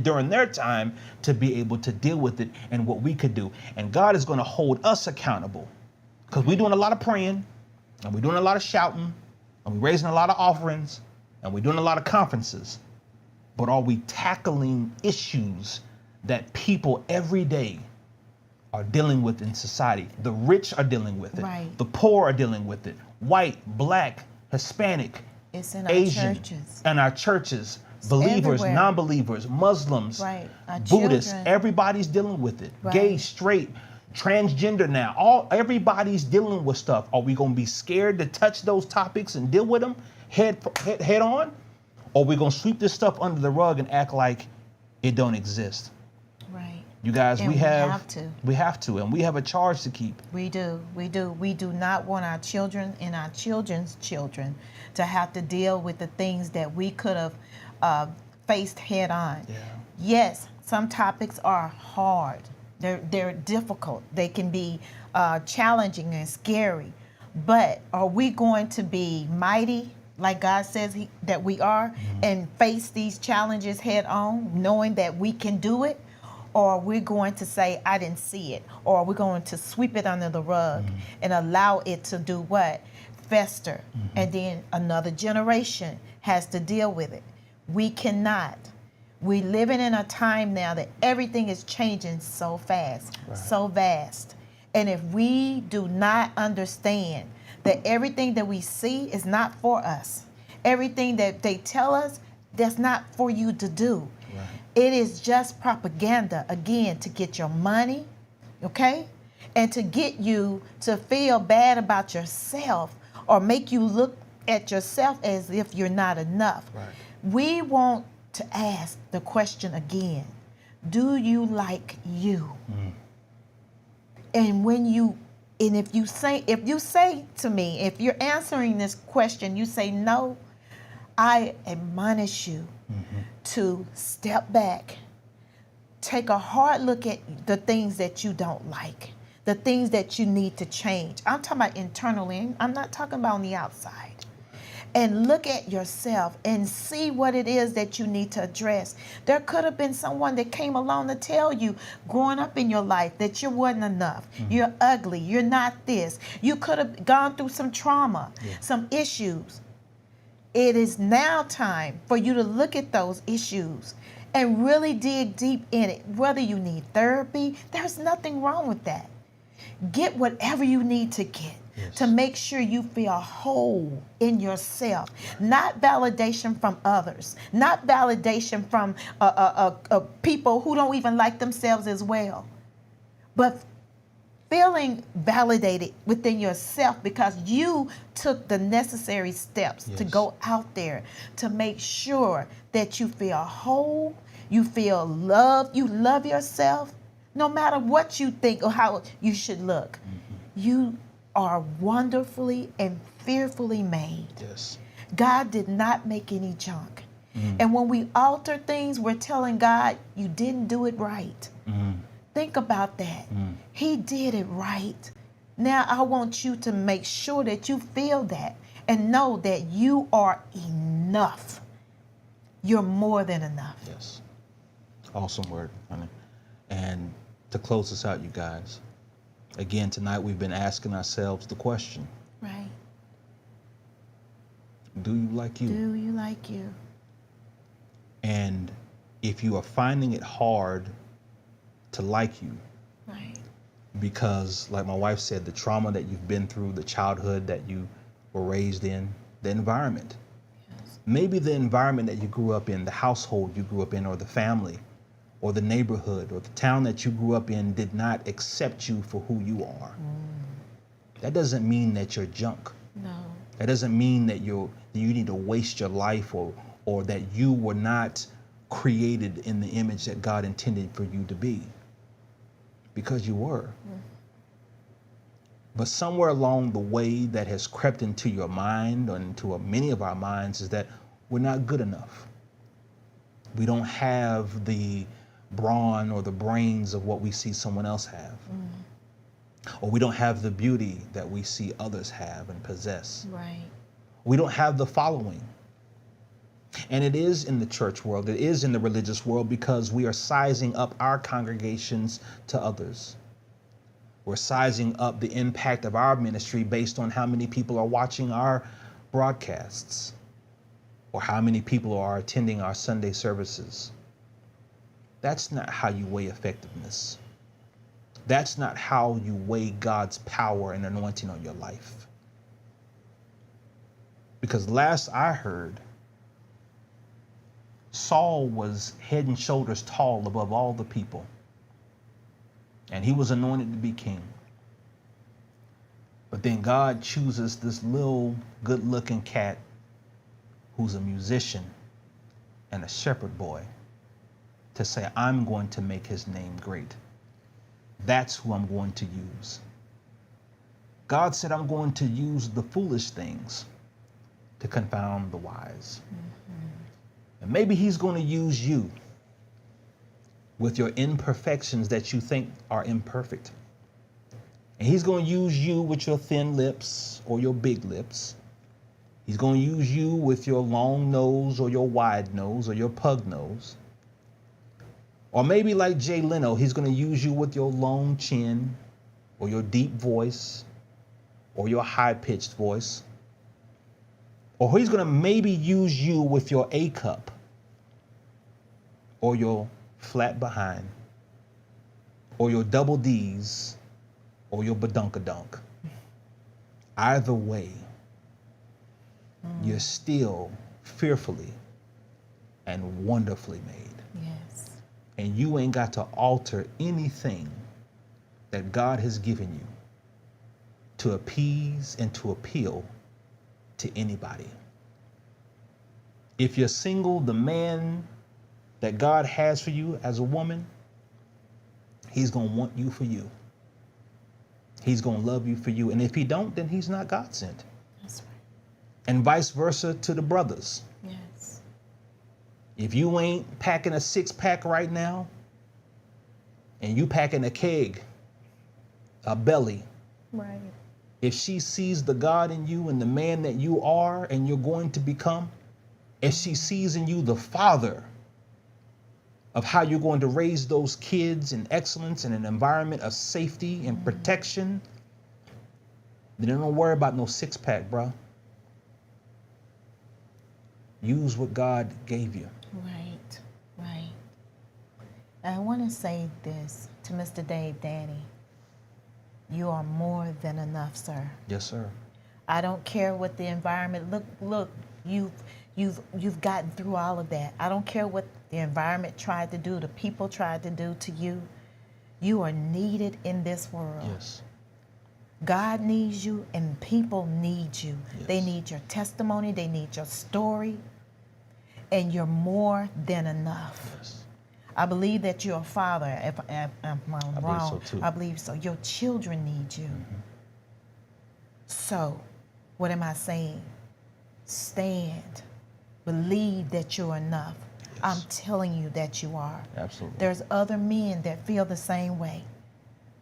during their time to be able to deal with it and what we could do. And God is going to hold us accountable because we're doing a lot of praying and we're doing a lot of shouting and we're raising a lot of offerings and we're doing a lot of conferences. But are we tackling issues that people every day are dealing with in society? The rich are dealing with it. Right. The poor are dealing with it. White, black, Hispanic, it's in Asian, our churches. and our churches. Believers, everywhere. Non-believers, Muslims, Right. Our Buddhists. children. Everybody's dealing with it. Right. Gay, straight, transgender now. Everybody's dealing with stuff. Are we going to be scared to touch those topics and deal with them head on? Or are we going to sweep this stuff under the rug and act like it don't exist? Right. You guys, and we have to. We have to, and we have a charge to keep. We do. We do not want our children and our children's children to have to deal with the things that we could have faced head on. Yeah. Yes, some topics are hard. They're difficult. They can be challenging and scary. But are we going to be mighty, like God says that we are, and face these challenges head on, knowing that we can do it? Or are we going to say, I didn't see it? Or are we going to sweep it under the rug and allow it to do what? Fester. And then another generation has to deal with it. We cannot. We're living in a time now that everything is changing so fast, so vast. And if we do not understand that everything that we see is not for us, everything that they tell us, that's not for you to do. Right. It is just propaganda, again, to get your money, okay? And to get you to feel bad about yourself or make you look at yourself as if you're not enough. Right. We want to ask the question again, do you like you? And if you say to me, if you're answering this question, you say no, I admonish you to step back, take a hard look at the things that you don't like, the things that you need to change. I'm talking about internally. I'm not talking about on the outside. And look at yourself and see what it is that you need to address. There could have been someone that came along to tell you growing up in your life that you wasn't enough. You're ugly. You're not this. You could have gone through some trauma, some issues. It is now time for you to look at those issues and really dig deep in it. Whether you need therapy, there's nothing wrong with that. Get whatever you need to get to make sure you feel whole in yourself. Not validation from others. Not validation from people who don't even like themselves as well. But feeling validated within yourself because you took the necessary steps to go out there to make sure that you feel whole, you feel loved, you love yourself, no matter what you think or how you should look. You are wonderfully and fearfully made. Yes. God did not make any junk. And when we alter things, we're telling God, you didn't do it right. Think about that. He did it right. Now I want you to make sure that you feel that and know that you are enough. You're more than enough. Yes. Awesome word, honey. And to close this out, you guys, again, tonight we've been asking ourselves the question. Right. Do you like you? Do you like you? And if you are finding it hard to like you, right, because like my wife said, the trauma that you've been through, the childhood that you were raised in, the environment, maybe the environment that you grew up in, the household you grew up in, or the family, or the neighborhood, or the town that you grew up in did not accept you for who you are. That doesn't mean that you're junk. No. That doesn't mean that you need to waste your life or that you were not created in the image that God intended for you to be. Because you were. But somewhere along the way that has crept into your mind or into many of our minds is that we're not good enough. We don't have the brawn or the brains of what we see someone else have. Or we don't have the beauty that we see others have and possess. Right. We don't have the following. And it is in the church world, it is in the religious world, because we are sizing up our congregations to others. We're sizing up the impact of our ministry based on how many people are watching our broadcasts or how many people are attending our Sunday services. That's not how you weigh effectiveness. That's not how you weigh God's power and anointing on your life. Because last I heard, Saul was head and shoulders tall above all the people. And he was anointed to be king. But then God chooses this little good-looking cat who's a musician and a shepherd boy to say, I'm going to make his name great. That's who I'm going to use. God said, I'm going to use the foolish things to confound the wise. And maybe he's going to use you with your imperfections that you think are imperfect. And he's going to use you with your thin lips or your big lips. He's going to use you with your long nose or your wide nose or your pug nose. Or maybe like Jay Leno, he's going to use you with your long chin or your deep voice or your high-pitched voice. Or he's going to maybe use you with your A cup or your flat behind or your double D's or your badunkadunk. Either way, you're still fearfully and wonderfully made. Yes. And you ain't got to alter anything that God has given you to appease and to appeal to anybody. If you're single, the man that God has for you as a woman, he's going to want you for you. He's going to love you for you. And if he don't, then he's not God sent. That's right. And vice versa to the brothers. Yes. If you ain't packing a 6-pack right now, and you packing a keg, a belly, Right. if she sees the God in you and the man that you are and you're going to become, if she sees in you the father of how you're going to raise those kids in excellence in an environment of safety and protection, then don't worry about no 6-pack, bro. Use what God gave you. Right, right. I want to say this to Mr. Dave Danny. You are more than enough, sir. Yes, sir. I don't care what the environment. Look. You've gotten through all of that. I don't care what the environment tried to do, the people tried to do to you. You are needed in this world. Yes. God needs you and people need you. Yes. They need your testimony. They need your story. And you're more than enough. Yes. I believe that you're a father. If I'm wrong, believe so too. I believe so. Your children need you. Mm-hmm. So, what am I saying? Stand. Believe that you're enough. Yes. I'm telling you that you are. Absolutely. There's other men that feel the same way.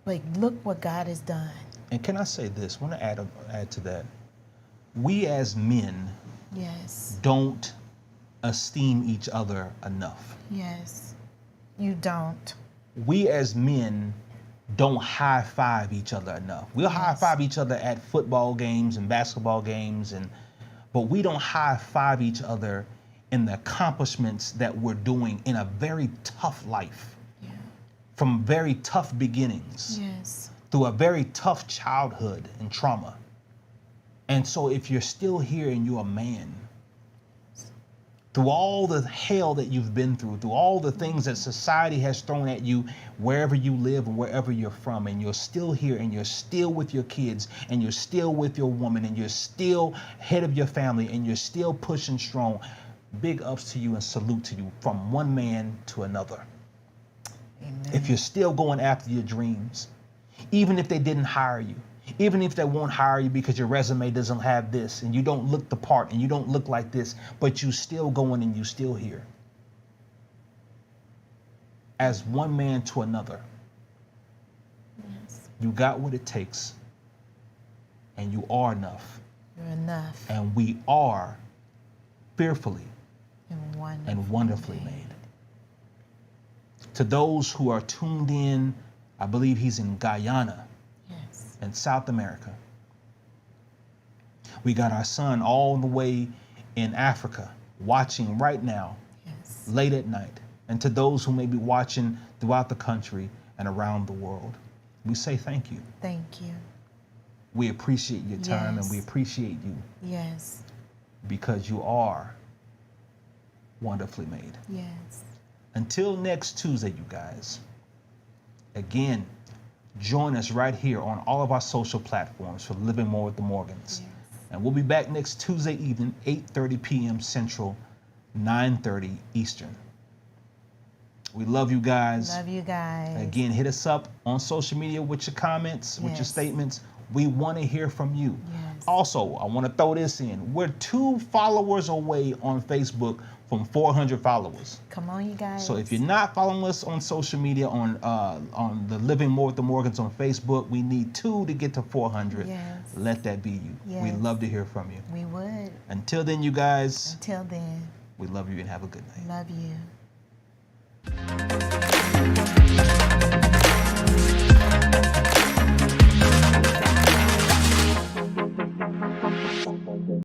But look what God has done. And can I say this? I want to add to that. We as men Yes. don't esteem each other enough. Yes. You don't. We as men don't high-five each other enough. We'll high-five each other at football games and basketball games, but we don't high-five each other in the accomplishments that we're doing in a very tough life. Yeah. From very tough beginnings. Yes. Through a very tough childhood and trauma. And so if you're still here and you're a man, through all the hell that you've been through all the things that society has thrown at you, wherever you live and wherever you're from, and you're still here and you're still with your kids and you're still with your woman and you're still head of your family and you're still pushing strong, big ups to you and salute to you from one man to another. Amen. If you're still going after your dreams, even if they didn't hire you, even if they won't hire you because your resume doesn't have this and you don't look the part and you don't look like this, but you still going and you still here. As one man to another, Yes. you got what it takes and you are enough. You're enough. And we are fearfully And wonderfully made. To those who are tuned in, I believe he's in Guyana. Yes. In South America. We got our son all the way in Africa watching right now, Yes. late at night. And to those who may be watching throughout the country and around the world, we say thank you. Thank you. We appreciate your time and we Yes. appreciate you Yes. because you are wonderfully made. Yes. Until next Tuesday, you guys, again, join us right here on all of our social platforms for Living More with the Morgans. Yes. And we'll be back next Tuesday evening, 8:30 p.m. Central, 9:30 Eastern. We love you guys. Love you guys. Again, hit us up on social media with your comments, with your statements. We want to hear from you. Yes. Also, I want to throw this in. We're 2 followers away on Facebook from 400 followers. Come on, you guys. So if you're not following us on social media, on the Living More with the Morgans on Facebook, we need 2 to get to 400. Yes. Let that be you. Yes. We'd love to hear from you. We would. Until then, you guys. Until then. We love you and have a good night. Love you.